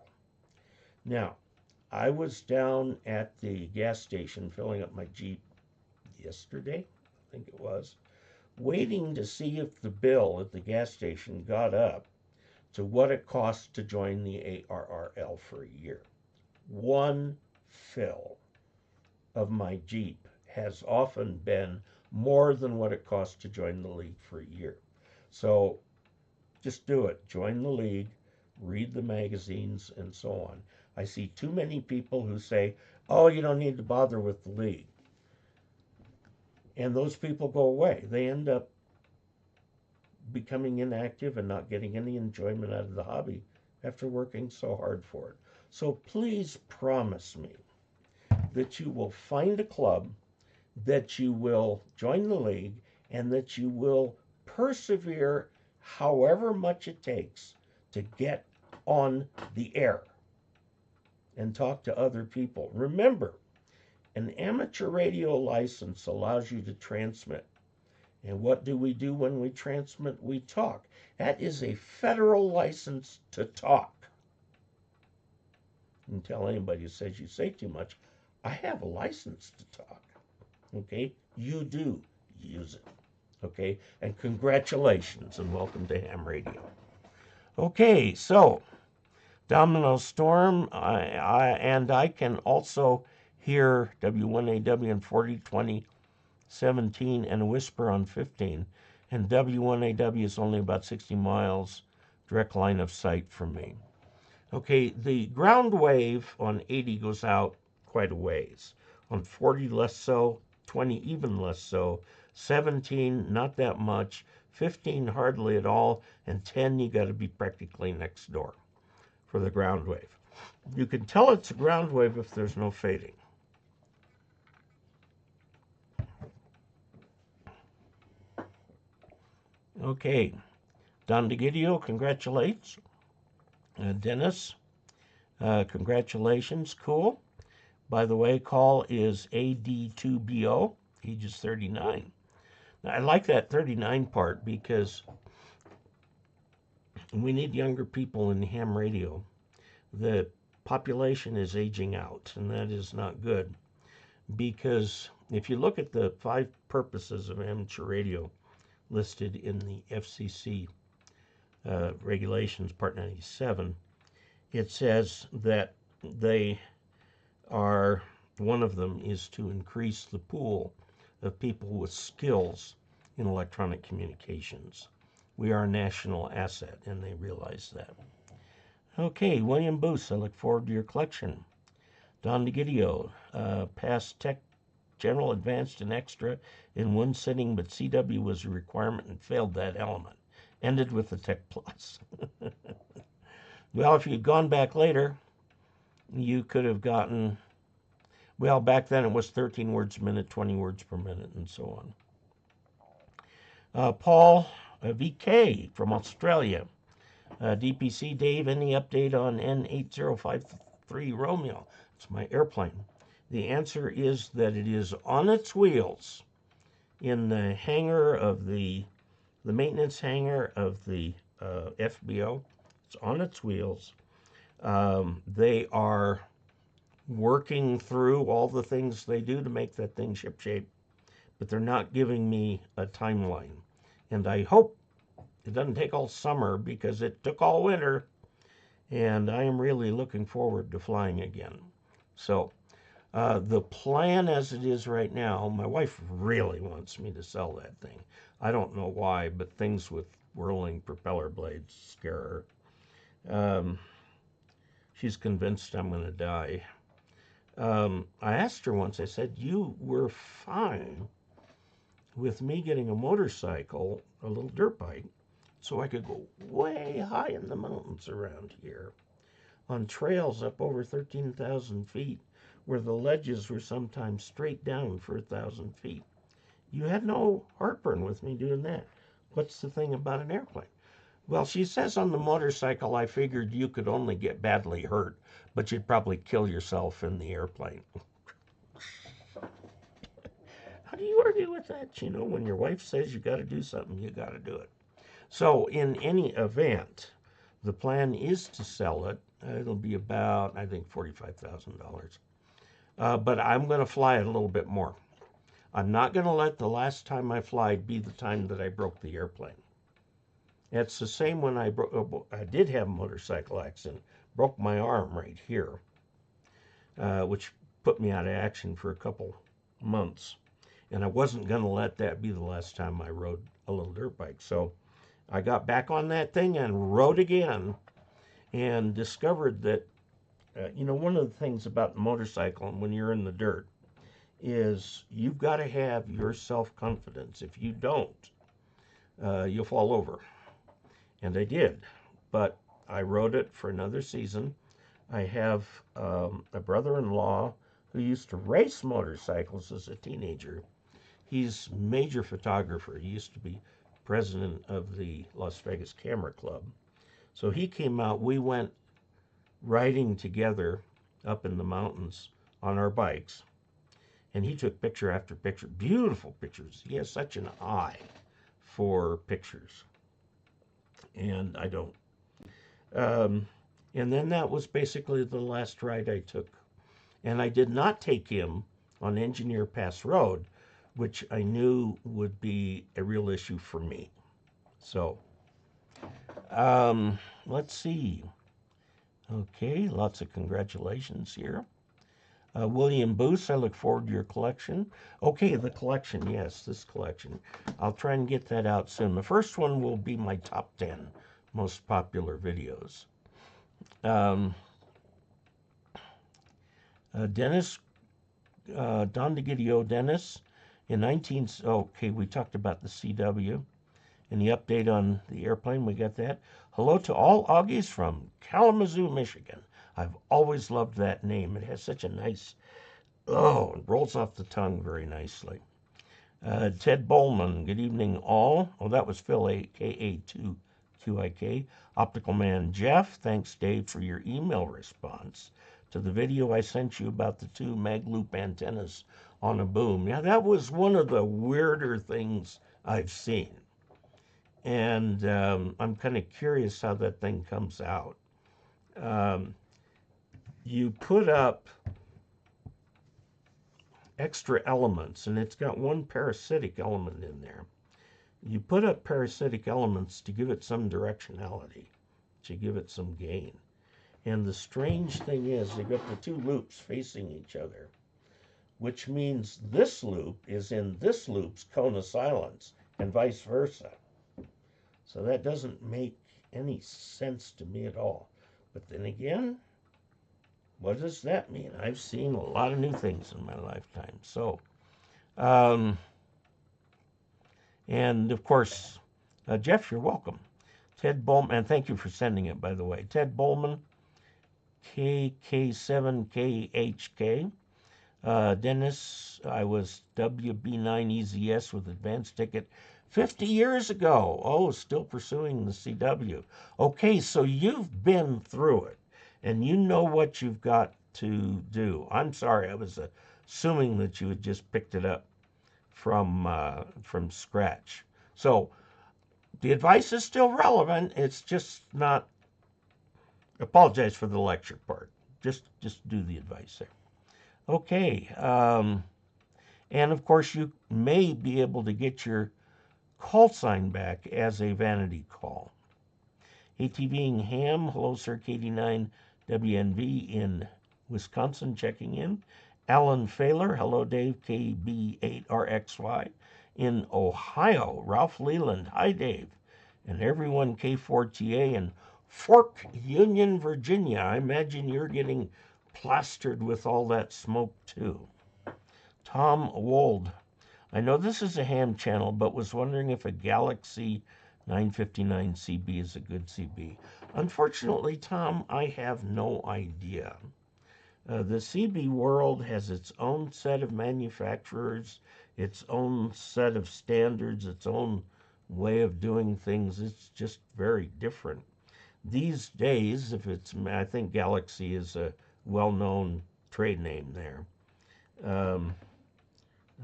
Now, I was down at the gas station filling up my Jeep yesterday, I think it was, waiting to see if the bill at the gas station got up to what it costs to join the ARRL for a year. One fill of my Jeep has often been more than what it costs to join the league for a year. So just do it. Join the league, read the magazines, and so on. I see too many people who say, oh, you don't need to bother with the league. And those people go away. They end up becoming inactive and not getting any enjoyment out of the hobby after working so hard for it. So please promise me that you will find a club, that you will join the league, and that you will persevere however much it takes to get on the air and talk to other people. Remember, an amateur radio license allows you to transmit. And what do we do when we transmit? We talk. That is a federal license to talk. You can tell anybody who says you say too much, I have a license to talk. Okay? You do use it. Okay? And congratulations and welcome to Ham Radio. Okay, so Domino Storm, I can also hear W1AW in 4020 17 and a whisper on 15, and W1AW is only about 60 miles direct line of sight from me. Okay, the ground wave on 80 goes out quite a ways. On 40, less so. 20, even less so. 17, not that much. 15, hardly at all. And 10, you got to be practically next door for the ground wave. You can tell it's a ground wave if there's no fading. Okay, Don DeGidio congratulates. Dennis, congratulations, cool. By the way, call is AD2BO, age is 39. Now, I like that 39 part because we need younger people in ham radio. The population is aging out, and that is not good. Because if you look at the 5 purposes of amateur radio listed in the FCC regulations, Part 97, it says that they are, one of them is to increase the pool of people with skills in electronic communications. We are a national asset, and they realize that. Okay, William Booth, I look forward to your collection. Don DeGidio, passed Tech General, Advanced, and Extra in one sitting, but CW was a requirement and failed that element. Ended with the Tech Plus. Well, if you'd gone back later, you could have gotten, well, back then it was 13 words a minute, 20 words per minute, and so on. Paul VK from Australia. DPC Dave, any update on N8053 Romeo? It's my airplane. The answer is that it is on its wheels in the hangar of the maintenance hangar of the FBO. It's on its wheels. They are working through all the things they do to make that thing shipshape, but they're not giving me a timeline. And I hope it doesn't take all summer because it took all winter, and I am really looking forward to flying again. So the plan as it is right now, my wife really wants me to sell that thing. I don't know why, but things with whirling propeller blades scare her. She's convinced I'm going to die. I asked her once, I said, you were fine with me getting a motorcycle, a little dirt bike, so I could go way high in the mountains around here on trails up over 13,000 feet where the ledges were sometimes straight down for 1,000 feet. You had no heartburn with me doing that. What's the thing about an airplane? Well, she says on the motorcycle, I figured you could only get badly hurt, but you'd probably kill yourself in the airplane. How do you argue with that? You know, when your wife says you got to do something, you got to do it. So, in any event, the plan is to sell it. It'll be about, I think, $45,000. But I'm going to fly it a little bit more. I'm not going to let the last time I fly be the time that I broke the airplane. It's the same when I did have a motorcycle accident, broke my arm right here, which put me out of action for a couple months. And I wasn't going to let that be the last time I rode a little dirt bike. So I got back on that thing and rode again and discovered that, you know, one of the things about the motorcycle when you're in the dirt is you've got to have your self-confidence. If you don't, you'll fall over. And I did, but I rode it for another season. I have a brother-in-law who used to race motorcycles as a teenager. He's a major photographer. He used to be president of the Las Vegas Camera Club. So he came out, we went riding together up in the mountains on our bikes. And he took picture after picture, beautiful pictures. He has such an eye for pictures. And I don't. And then that was basically the last ride I took. And I did not take him on Engineer Pass Road, which I knew would be a real issue for me. So, let's see. Okay, lots of congratulations here. William Booth, I look forward to your collection. Okay, the collection, yes, this collection. I'll try and get that out soon. The first one will be my top 10 most popular videos. Dennis, Don DeGidio Dennis, okay, we talked about the CW and the update on the airplane, we got that. Hello to all Augies from Kalamazoo, Michigan. I've always loved that name. It has such a nice, it rolls off the tongue very nicely. Ted Bowman, good evening all. Oh, that was Phil, KE0OG. Optical Man Jeff, thanks Dave for your email response to the video I sent you about the two mag loop antennas on a boom. Yeah, that was one of the weirder things I've seen. And I'm kind of curious how that thing comes out. You put up extra elements, and it's got one parasitic element in there. You put up parasitic elements to give it some directionality, to give it some gain. And the strange thing is, they've got the two loops facing each other, which means this loop is in this loop's cone of silence, and vice versa. So that doesn't make any sense to me at all. But then again, what does that mean? I've seen a lot of new things in my lifetime. So, and of course, Jeff, you're welcome. Ted Bowman, and thank you for sending it, by the way. Ted Bowman, KK7KHK. Dennis, I was WB9EZS with advance ticket 50 years ago. Oh, still pursuing the CW. Okay, so you've been through it, and you know what you've got to do. I'm sorry, I was assuming that you had just picked it up from scratch. So the advice is still relevant. It's just not. Apologize for the lecture part. Just do the advice there. Okay, and of course you may be able to get your call sign back as a vanity call. ATVing Ham, hello sir, KD9 WNV in Wisconsin checking in. Alan Failer, hello Dave, KB8RXY in Ohio. Ralph Leland, hi Dave, and everyone K4TA in Fork Union, Virginia. I imagine you're getting plastered with all that smoke too. Tom Wold, I know this is a ham channel, but was wondering if a Galaxy 959 CB is a good CB. Unfortunately, Tom, I have no idea. The CB world has its own set of manufacturers, its own set of standards, its own way of doing things. It's just very different. These days, I think Galaxy is a well-known trade name there.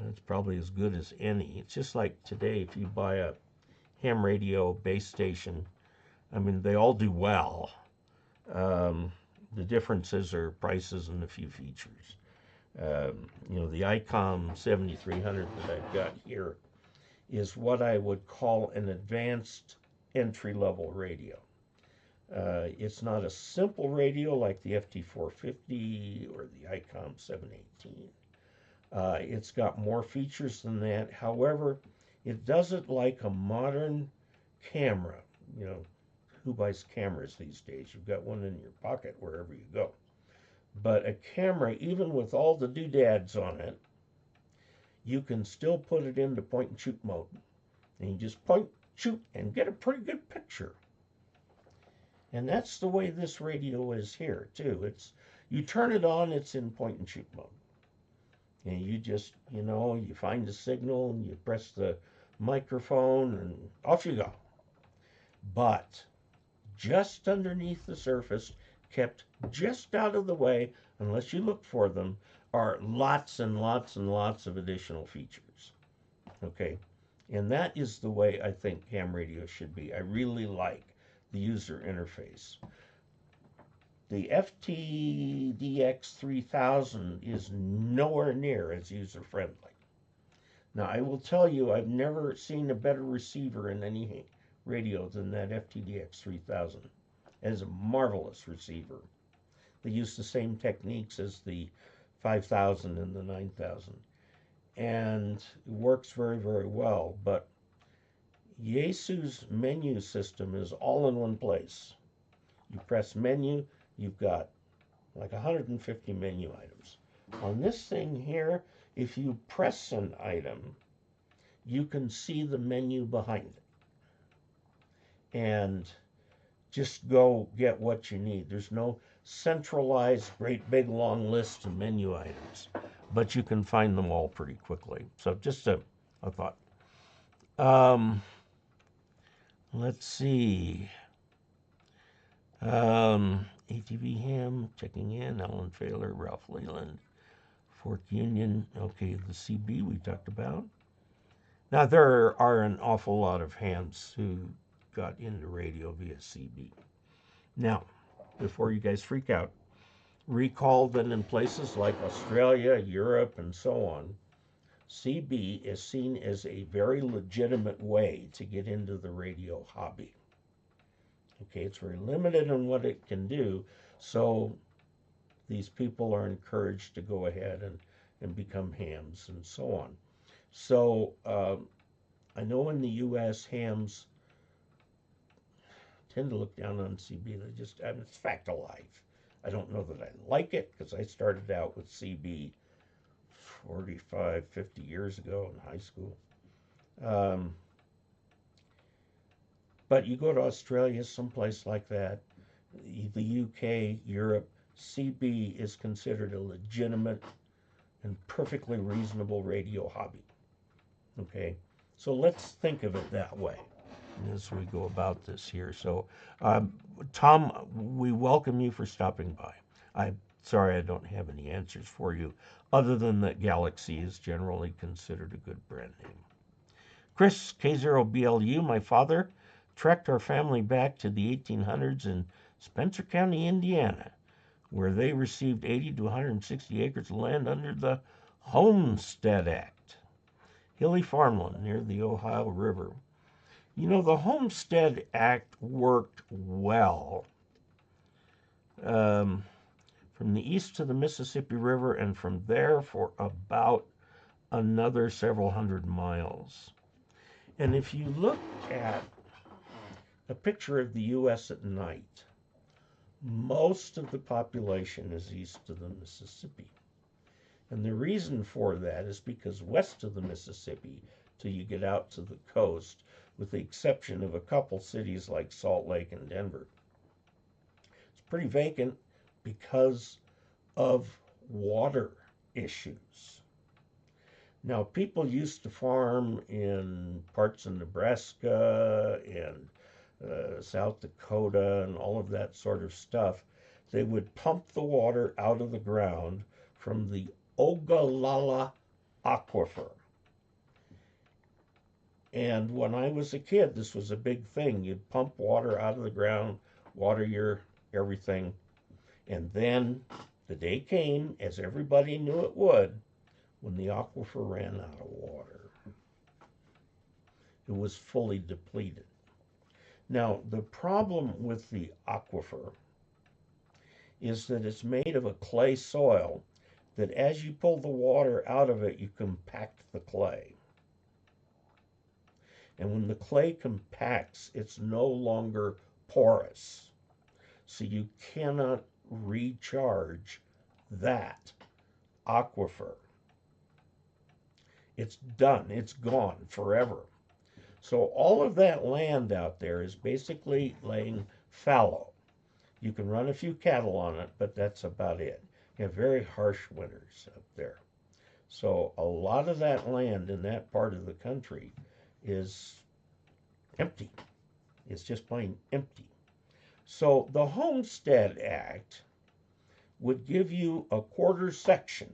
It's probably as good as any. It's just like today, if you buy a ham radio base station, I mean, they all do well. The differences are prices and a few features. The ICOM 7300 that I've got here is what I would call an advanced entry-level radio. It's not a simple radio like the FT450 or the ICOM 718. It's got more features than that. However, it does it like a modern camera. Who buys cameras these days? You've got one in your pocket wherever you go. But a camera, even with all the doodads on it, you can still put it into point and shoot mode. And you just point, shoot, and get a pretty good picture. And that's the way this radio is here, too. You turn it on, it's in point and shoot mode. And you just, you find the signal and you press the microphone and off you go. But just underneath the surface, kept just out of the way, unless you look for them, are lots and lots and lots of additional features. Okay? And that is the way I think ham radio should be. I really like the user interface. The FTDX 3000 is nowhere near as user-friendly. Now, I will tell you, I've never seen a better receiver in any radio than that FTDX 3000. It is a marvelous receiver. They use the same techniques as the 5000 and the 9000. And it works very, very well. But Yaesu's menu system is all in one place. You press menu, you've got like 150 menu items. On this thing here, if you press an item, you can see the menu behind it. And just go get what you need. There's no centralized, great big long list of menu items, but you can find them all pretty quickly. So just a thought. Let's see. ATV Ham, checking in, Alan Failer, Ralph Leland, Fork Union, okay, the CB we talked about. Now, there are an awful lot of hams who got into radio via CB. Now, before you guys freak out, recall that in places like Australia, Europe, and so on, CB is seen as a very legitimate way to get into the radio hobby. Okay, it's very limited in what it can do, so these people are encouraged to go ahead and become hams and so on. So I know in the U.S. hams tend to look down on CB. It's a fact of life. I don't know that I like it because I started out with CB 45, 50 years ago in high school. But you go to Australia, someplace like that, the UK, Europe, CB is considered a legitimate and perfectly reasonable radio hobby. Okay, so let's think of it that way as we go about this here. So, Tom, we welcome you for stopping by. I'm sorry I don't have any answers for you, other than that Galaxy is generally considered a good brand name. Chris, KE0OG, my father trekked our family back to the 1800s in Spencer County, Indiana, where they received 80 to 160 acres of land under the Homestead Act. Hilly farmland near the Ohio River. The Homestead Act worked well from the east to the Mississippi River and from there for about another several hundred miles. And if you look at a picture of the U.S. at night, most of the population is east of the Mississippi. And the reason for that is because west of the Mississippi, till you get out to the coast, with the exception of a couple cities like Salt Lake and Denver, it's pretty vacant because of water issues. Now, people used to farm in parts of Nebraska and South Dakota and all of that sort of stuff. They would pump the water out of the ground from the Ogallala Aquifer. And when I was a kid, this was a big thing. You'd pump water out of the ground, water your everything, and then the day came, as everybody knew it would, when the aquifer ran out of water. It was fully depleted. Now, the problem with the aquifer is that it's made of a clay soil that as you pull the water out of it, you compact the clay. And when the clay compacts, it's no longer porous. So you cannot recharge that aquifer. It's done. It's gone forever. So all of that land out there is basically laying fallow. You can run a few cattle on it, but that's about it. You have very harsh winters up there. So a lot of that land in that part of the country is empty. It's just plain empty. So the Homestead Act would give you a quarter section,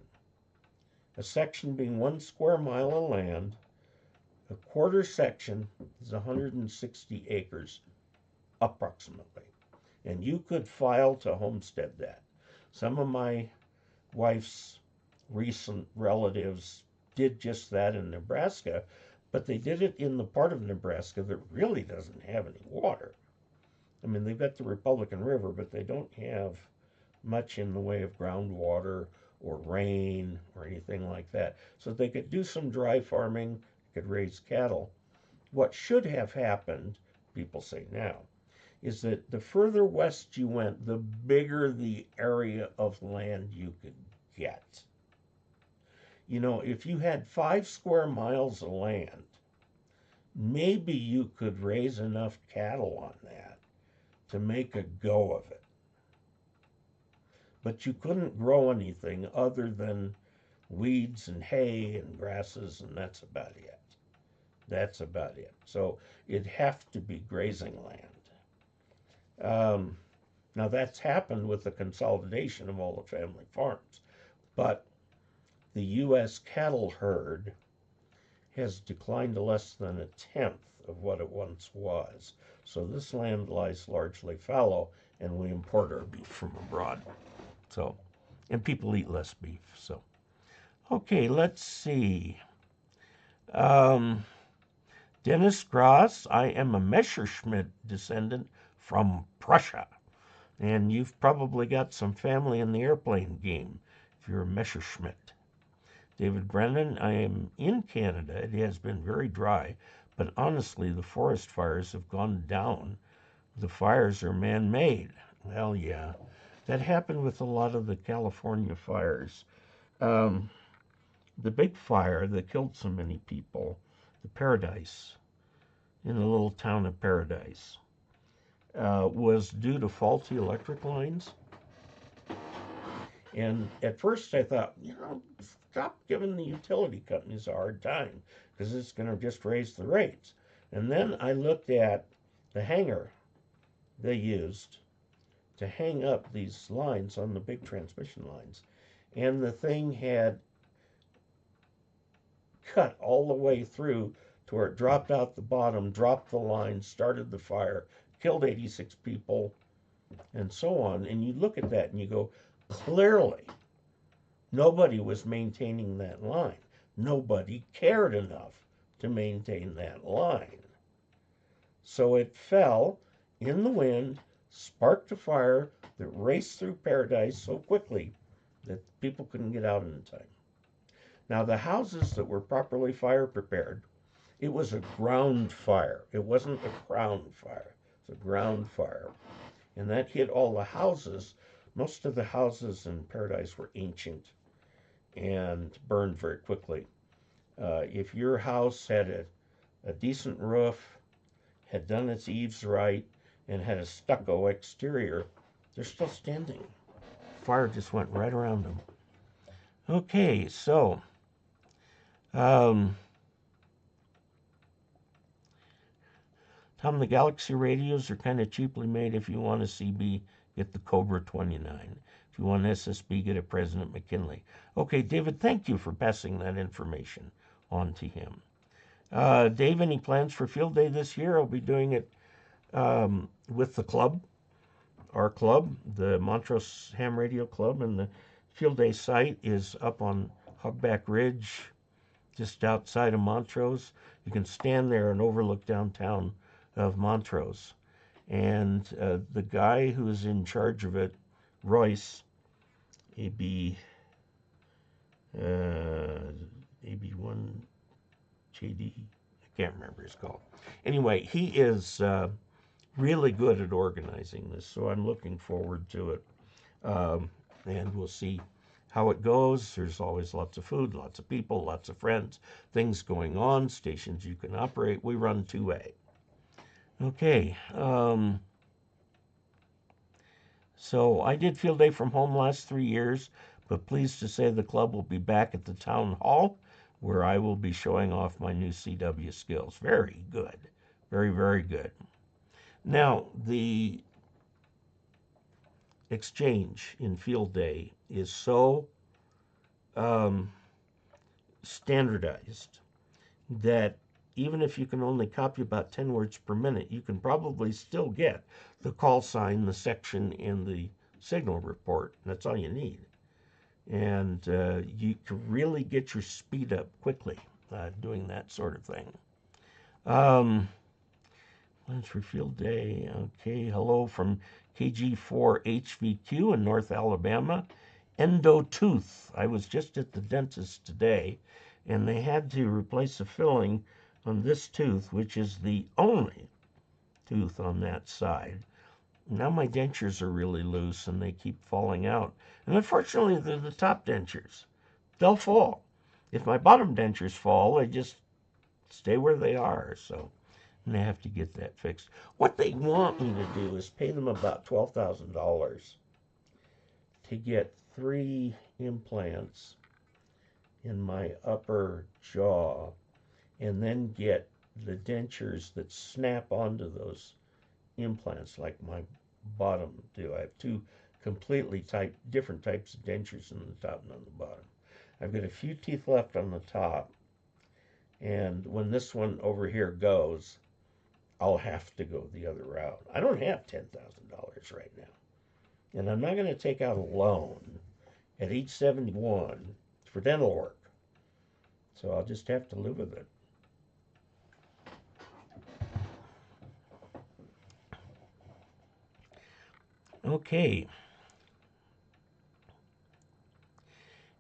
a section being 1 square mile of land. A quarter section is 160 acres, approximately. And you could file to homestead that. Some of my wife's recent relatives did just that in Nebraska, but they did it in the part of Nebraska that really doesn't have any water. I mean, they've got the Republican River, but they don't have much in the way of groundwater or rain or anything like that. So they could do some dry farming, could raise cattle. What should have happened, people say now, is that the further west you went, the bigger the area of land you could get. You know, if you had 5 square miles of land, maybe you could raise enough cattle on that to make a go of it. But you couldn't grow anything other than weeds and hay and grasses, and that's about it. That's about it. So it'd have to be grazing land. Now that's happened with the consolidation of all the family farms, but the U.S. cattle herd has declined to less than 1/10 of what it once was. So this land lies largely fallow, and we import our beef from abroad. So, and people eat less beef. So, okay, let's see. Dennis Gross, I am a Messerschmitt descendant from Prussia. And you've probably got some family in the airplane game if you're a Messerschmitt. David Brennan, I am in Canada. It has been very dry, but honestly, the forest fires have gone down. The fires are man-made. Well, yeah, that happened with a lot of the California fires. The big fire that killed so many people, the Paradise, in the little town of Paradise, was due to faulty electric lines. And at first I thought, stop giving the utility companies a hard time because it's going to just raise the rates. And then I looked at the hanger they used to hang up these lines on the big transmission lines. And the thing had cut all the way through to where it dropped out the bottom, dropped the line, started the fire, killed 86 people, and so on. And you look at that and you go, clearly, nobody was maintaining that line. Nobody cared enough to maintain that line. So it fell in the wind, sparked a fire that raced through Paradise so quickly that people couldn't get out in time. Now, the houses that were properly fire prepared, it was a ground fire. It wasn't a crown fire. It's a ground fire. And that hit all the houses. Most of the houses in Paradise were ancient. and burn very quickly. If your house had a decent roof, had done its eaves right, and had a stucco exterior, they're still standing. Fire just went right around them. Okay, so Tom, the Galaxy radios are kind of cheaply made. If you want a CB, get the Cobra 29. If you want SSB, get a President McKinley. Okay, David, thank you for passing that information on to him. Dave, any plans for field day this year? I'll be doing it with the club, our club, the Montrose Ham Radio Club, and the field day site is up on Hogback Ridge, just outside of Montrose. You can stand there and overlook downtown of Montrose. And the guy who's in charge of it, Royce, AB1 JD, I can't remember his call. Anyway, he is really good at organizing this, so I'm looking forward to it. And we'll see how it goes. There's always lots of food, lots of people, lots of friends, things going on, stations you can operate. We run 2A. Okay. So I did field day from home last 3 years, but pleased to say the club will be back at the town hall where I will be showing off my new CW skills. Very good. Very, very good. Now, the exchange in field day is so standardized that even if you can only copy about 10 words per minute, you can probably still get the call sign, the section, and the signal report. That's all you need. And you can really get your speed up quickly doing that sort of thing. Plans for field day. Okay, hello from KG4HVQ in North Alabama. Endo tooth. I was just at the dentist today, and they had to replace a filling on this tooth, which is the only tooth on that side. Now my dentures are really loose, and they keep falling out. And unfortunately, they're the top dentures. They'll fall. If my bottom dentures fall, they just stay where they are. So and I have to get that fixed. What they want me to do is pay them about $12,000 to get 3 implants in my upper jaw and then get the dentures that snap onto those implants like my bottom do. I have 2 completely different types of dentures on the top and on the bottom. I've got a few teeth left on the top, and when this one over here goes, I'll have to go the other route. I don't have $10,000 right now. And I'm not going to take out a loan at age 71 for dental work. So I'll just have to live with it. Okay.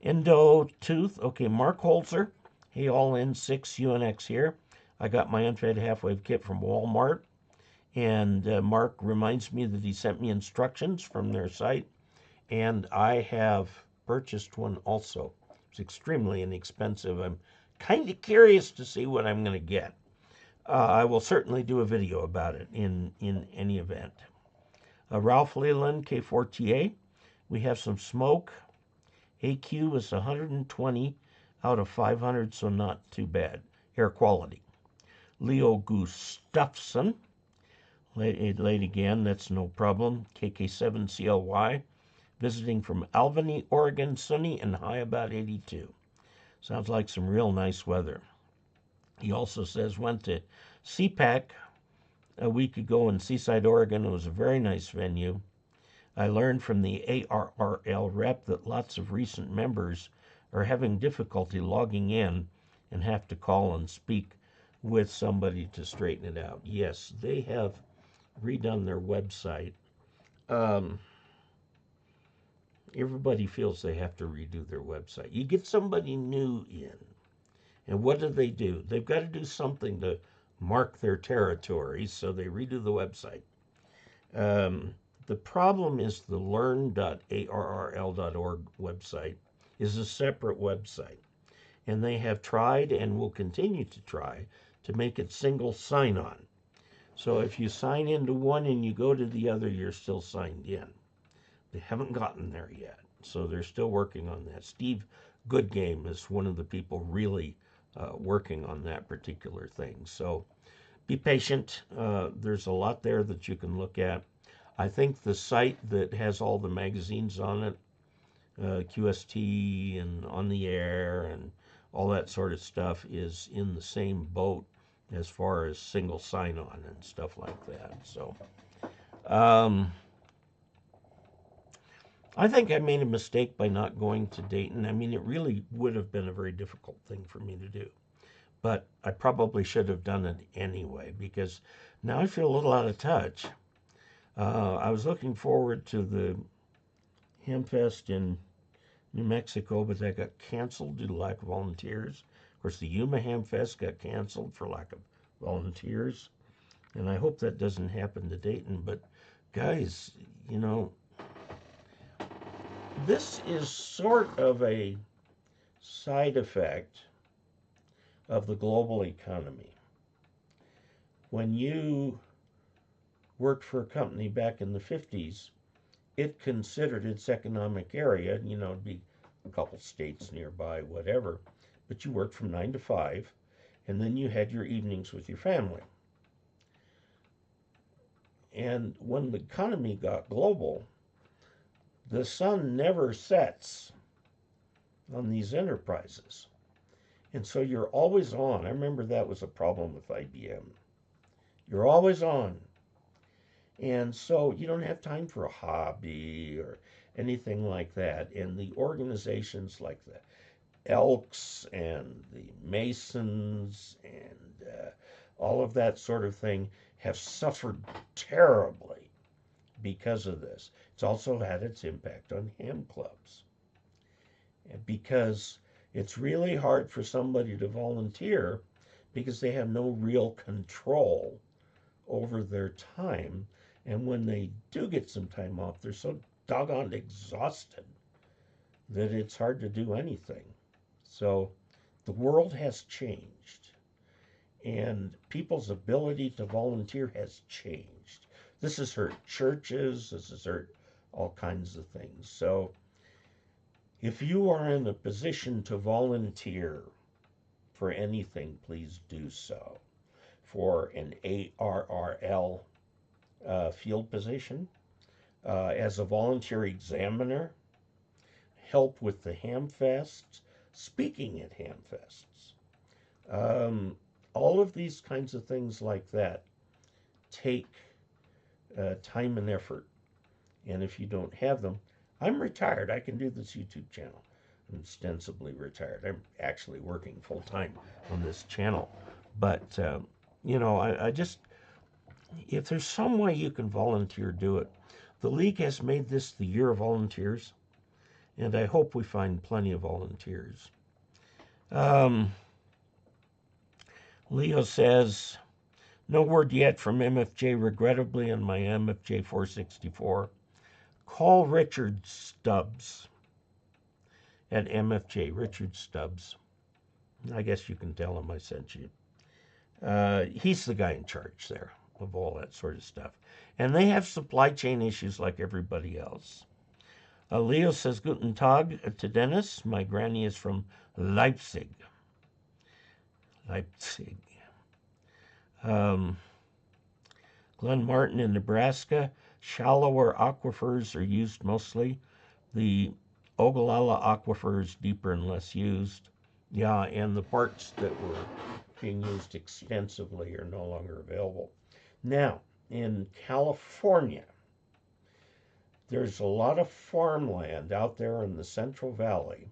Endo tooth. Okay, Mark Holzer. Hey, all in 6 UNX here. I got my unfed half-wave kit from Walmart, and Mark reminds me that he sent me instructions from their site, and I have purchased one also. It's extremely inexpensive. I'm kind of curious to see what I'm going to get. I will certainly do a video about it in any event. Ralph Leland, K4TA. We have some smoke. AQ is 120 out of 500, so not too bad. Air quality. Leo Gustafson, late again, that's no problem. KK7CLY, visiting from Albany, Oregon, sunny and high about 82. Sounds like some real nice weather. He also says went to CPAC a week ago in Seaside, Oregon. It was a very nice venue. I learned from the ARRL rep that lots of recent members are having difficulty logging in and have to call and speak with somebody to straighten it out. Yes, they have redone their website. Everybody feels they have to redo their website. You get somebody new in, and what do? They've got to do something to mark their territory, so they redo the website. The problem is the learn.arrl.org website is a separate website. And they have tried and will continue to try to make it single sign-on. So if you sign into one and you go to the other, you're still signed in. They haven't gotten there yet. So they're still working on that. Steve Goodgame is one of the people really working on that particular thing. So be patient. There's a lot there that you can look at. I think the site that has all the magazines on it, QST and On the Air and all that sort of stuff, is in the same boat as far as single sign-on and stuff like that. So I think I made a mistake by not going to Dayton. I mean, it really would have been a very difficult thing for me to do. But I probably should have done it anyway, because now I feel a little out of touch. I was looking forward to the Hamfest in New Mexico, but that got canceled due to lack of volunteers. Of course, the Yuma Hamfest got canceled for lack of volunteers. And I hope that doesn't happen to Dayton. But guys, you know, this is sort of a side effect of the global economy. When you worked for a company back in the 50s, it considered its economic area, you know, it'd be a couple states nearby, whatever, but you worked from 9 to 5, and then you had your evenings with your family. And when the economy got global, the sun never sets on these enterprises. And so you're always on. I remember that was a problem with IBM. You're always on. And so you don't have time for a hobby or anything like that. And the organizations like the Elks and the Masons and all of that sort of thing have suffered terribly because of this. It's also had its impact on ham clubs. Because it's really hard for somebody to volunteer because they have no real control over their time. And when they do get some time off, they're so doggone exhausted that it's hard to do anything. So the world has changed, and people's ability to volunteer has changed. This has hurt churches, this has hurt all kinds of things. So if you are in a position to volunteer for anything, please do so. For an ARRL field position, as a volunteer examiner, help with the Hamfests, speaking at Hamfests. All of these kinds of things like that take time and effort. And if you don't have them, I'm retired. I can do this YouTube channel. I'm ostensibly retired. I'm actually working full time on this channel. But, you know, I just, if there's some way you can volunteer, do it. The League has made this the year of volunteers, and I hope we find plenty of volunteers. Leo says, no word yet from MFJ, regrettably, on my MFJ 464. Call Richard Stubbs at MFJ, Richard Stubbs. I guess you can tell him I sent you. He's the guy in charge there of all that sort of stuff. And they have supply chain issues like everybody else. Leo says, Guten Tag to Dennis. My granny is from Leipzig. Leipzig. Glenn Martin in Nebraska. Shallower aquifers are used mostly. The Ogallala aquifer is deeper and less used. Yeah, and the parts that were being used extensively are no longer available. Now, in California, there's a lot of farmland out there in the Central Valley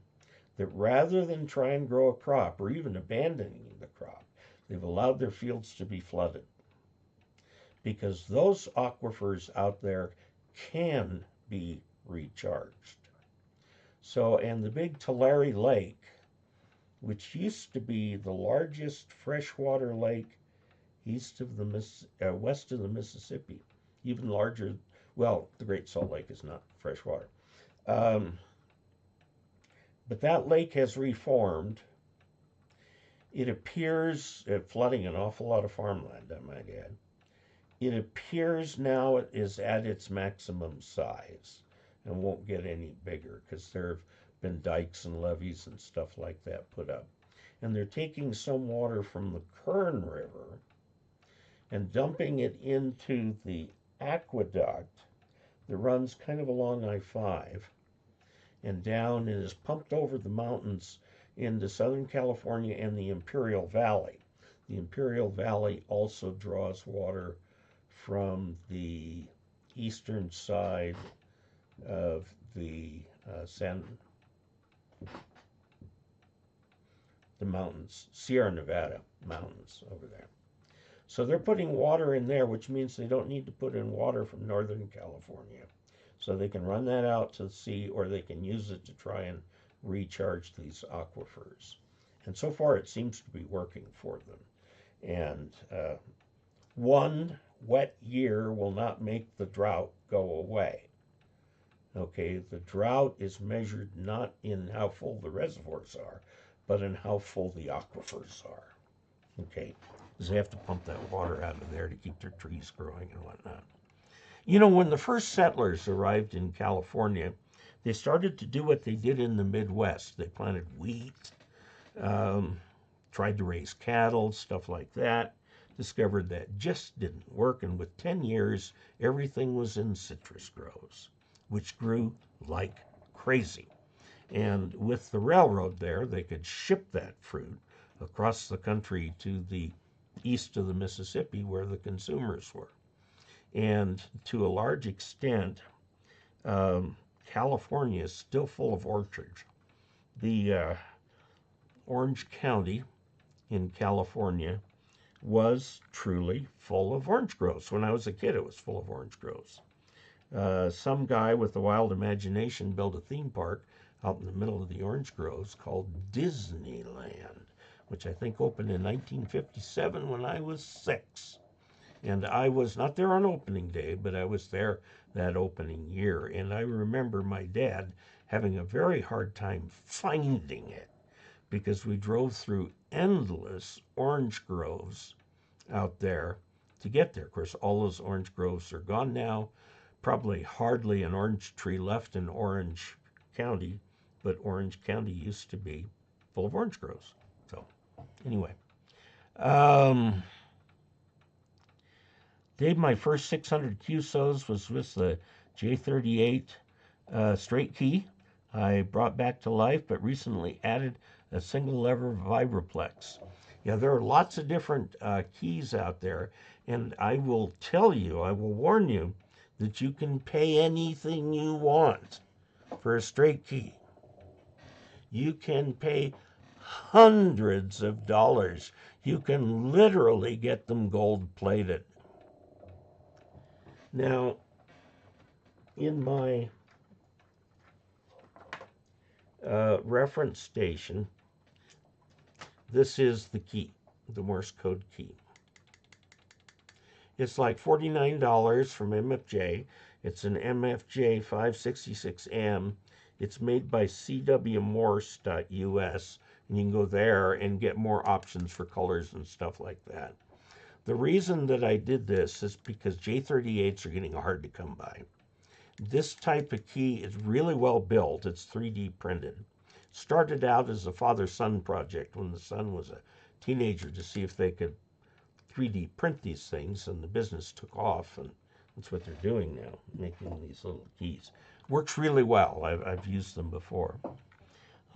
that rather than try and grow a crop or even abandoning the crop, they've allowed their fields to be flooded. Because those aquifers out there can be recharged. So, and the big Tulare Lake, which used to be the largest freshwater lake west of the Mississippi, even larger. Well, the Great Salt Lake is not freshwater. But that lake has reformed. It appears, flooding an awful lot of farmland, I might add. It appears now it is at its maximum size and won't get any bigger because there have been dikes and levees and stuff like that put up. And they're taking some water from the Kern River and dumping it into the aqueduct that runs kind of along I-5 and down and is pumped over the mountains into Southern California and the Imperial Valley. The Imperial Valley also draws water from the eastern side of the mountains, Sierra Nevada mountains over there. So they're putting water in there, which means they don't need to put in water from Northern California. So they can run that out to the sea, or they can use it to try and recharge these aquifers. And so far it seems to be working for them. And one wet year will not make the drought go away. Okay, the drought is measured not in how full the reservoirs are, but in how full the aquifers are. Okay, because they have to pump that water out of there to keep their trees growing and whatnot. You know, when the first settlers arrived in California, they started to do what they did in the Midwest. They planted wheat, tried to raise cattle, stuff like that. Discovered that just didn't work, and with 10 years, everything was in citrus groves, which grew like crazy. And with the railroad there, they could ship that fruit across the country to the east of the Mississippi where the consumers were. And to a large extent, California is still full of orchards. The Orange County in California was truly full of orange groves. When I was a kid, it was full of orange groves. Some guy with a wild imagination built a theme park out in the middle of the orange groves called Disneyland, which I think opened in 1957 when I was 6. And I was not there on opening day, but I was there that opening year. And I remember my dad having a very hard time finding it because we drove through endless orange groves out there to get there. Of course, all those orange groves are gone now. Probably hardly an orange tree left in Orange County, but Orange County used to be full of orange groves. So anyway, Dave, my first 600 QSOs was with the J38 straight key I brought back to life, but recently added a single lever vibraplex. Yeah, there are lots of different keys out there, and I will tell you, I will warn you, that you can pay anything you want for a straight key. You can pay hundreds of dollars. You can literally get them gold-plated. Now, in my reference station, this is the key, the Morse code key. It's like $49 from MFJ. It's an MFJ 566M. It's made by cwmorse.us, and you can go there and get more options for colors and stuff like that. The reason that I did this is because J38s are getting hard to come by. This type of key is really well built. It's 3D printed. Started out as a father-son project when the son was a teenager to see if they could 3D print these things, and the business took off, and that's what they're doing now, making these little keys. Works really well. I've used them before.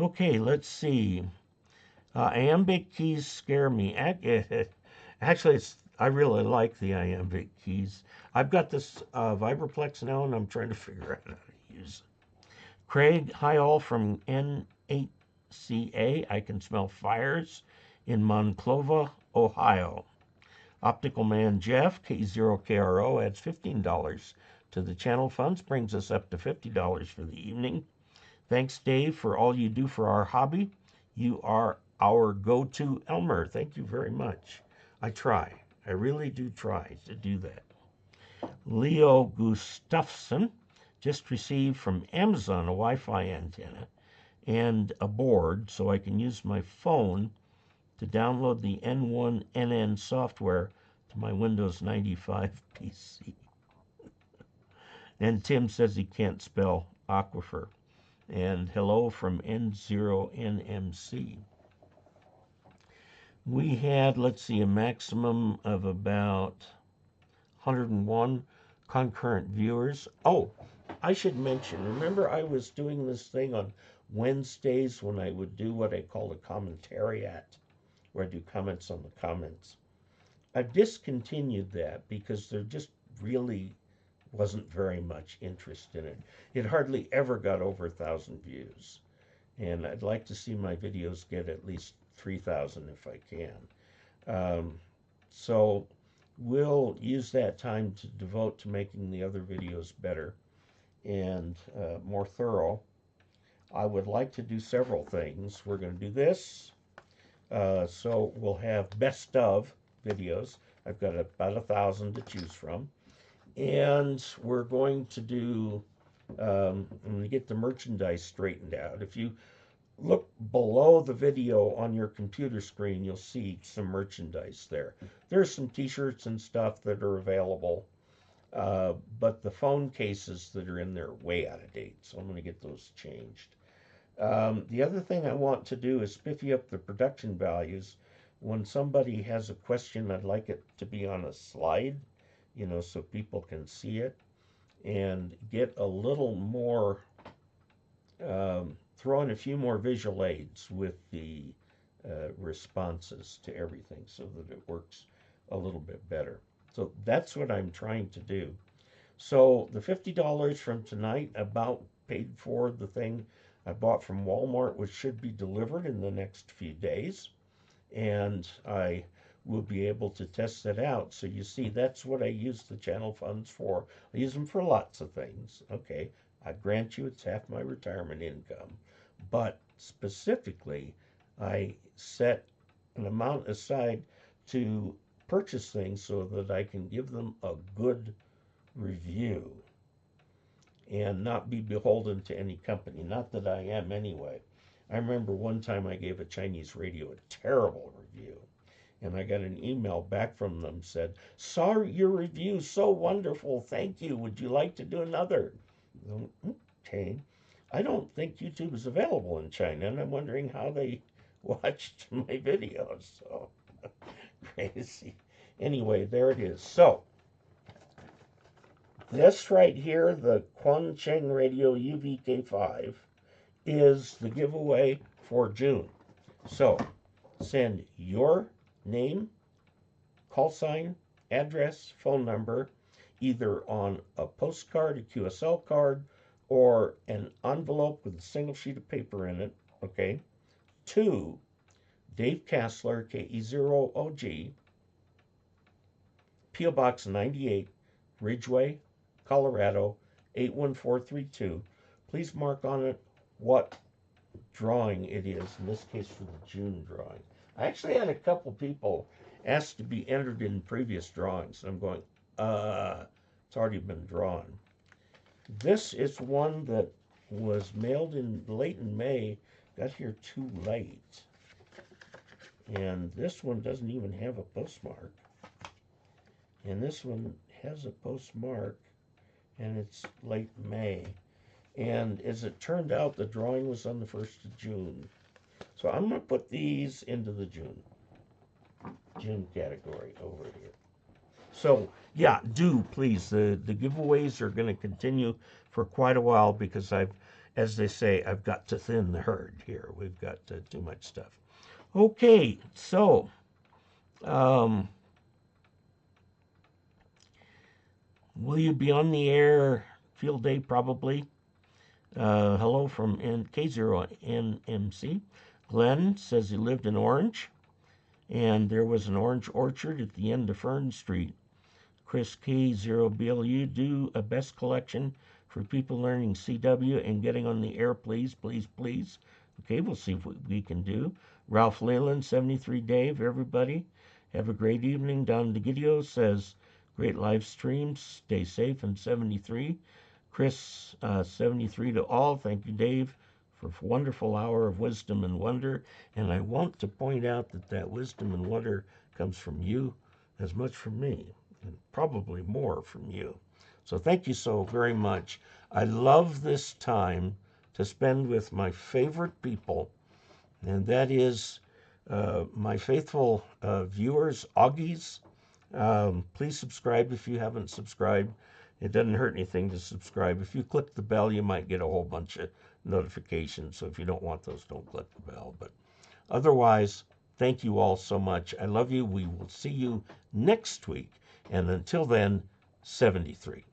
Okay, let's see. Iambic keys scare me. Actually, I really like the iambic keys. I've got this Vibraplex now, and I'm trying to figure out how to use it. Craig, hi all from N8CA. I can smell fires in Monclova, Ohio. Optical Man Jeff, KE0OG, adds $15 to the channel funds, brings us up to $50 for the evening. Thanks, Dave, for all you do for our hobby. You are our go-to Elmer. Thank you very much. I try. I really do try to do that. Leo Gustafsson just received from Amazon a Wi-Fi antenna, and a board so I can use my phone to download the N1NN software to my Windows 95 PC. And Tim says he can't spell aquifer. And hello from N0NMC. We had, let's see, a maximum of about 101 concurrent viewers. Oh, I should mention, remember I was doing this thing on Wednesdays when I would do what I call a commentariat, where I do comments on the comments. I've discontinued that because there just really wasn't very much interest in it. It hardly ever got over 1,000 views. And I'd like to see my videos get at least 3,000 if I can. So we'll use that time to devote to making the other videos better and more thorough. I would like to do several things. We're going to do this. So we'll have best of videos. I've got about 1,000 to choose from. And we're going to do, I'm going to get the merchandise straightened out. If you look below the video on your computer screen, you'll see some merchandise there. There's some t-shirts and stuff that are available, but the phone cases that are in there are way out of date, so I'm going to get those changed. The other thing I want to do is spiffy up the production values. When somebody has a question, I'd like it to be on a slide, you know, so people can see it, and get a little more, throw in a few more visual aids with the responses to everything so that it works a little bit better. So that's what I'm trying to do. So the $50 from tonight about paid for the thing I bought from Walmart, which should be delivered in the next few days. And I will be able to test that out. So you see, that's what I use the channel funds for. I use them for lots of things. Okay, I grant you it's half my retirement income. But specifically, I set an amount aside to purchase things so that I can give them a good review and not be beholden to any company. Not that I am anyway. I remember one time I gave a Chinese radio a terrible review, and I got an email back from them said, "Saw your review, so wonderful, thank you. Would you like to do another?" Okay. I don't think YouTube is available in China, and I'm wondering how they watched my videos. So crazy. Anyway, there it is. So this right here, the Quancheng Radio UVK5, is the giveaway for June. So send your name, call sign, address, phone number, either on a postcard, a QSL card, or an envelope with a single sheet of paper in it, okay, to Dave Casler, KE0OG, P.O. Box 98, Ridgeway, Colorado, 81432. Please mark on it what drawing it is, in this case for the June drawing. I actually had a couple people ask to be entered in previous drawings, and I'm going, it's already been drawn. This is one that was mailed in late in May, got here too late. And this one doesn't even have a postmark. And this one has a postmark, and it's late May. And as it turned out, the drawing was on the 1st of June. So I'm going to put these into the June category over here. So, yeah, do please. The giveaways are going to continue for quite a while because as they say, I've got to thin the herd here. We've got too much stuff. Okay, so will you be on the air field day? Probably. Hello from KE0OG. Glenn says he lived in Orange, and there was an orange orchard at the end of Fern Street. Chris KE0BLU, do a best collection for people learning CW and getting on the air, please, please, please. Okay, we'll see what we can do. Ralph Leyland, 73 Dave, everybody. Have a great evening. Don DeGidio says, great live streams. Stay safe, and 73. Chris, 73 to all. Thank you, Dave, for a wonderful hour of wisdom and wonder. And I want to point out that that wisdom and wonder comes from you as much from me, and probably more from you. So thank you so very much. I love this time to spend with my favorite people, and that is my faithful viewers, Augies. Please subscribe if you haven't subscribed. It doesn't hurt anything to subscribe. If you click the bell, you might get a whole bunch of notifications. So if you don't want those, don't click the bell. But otherwise, thank you all so much. I love you. We will see you next week. And until then, 73.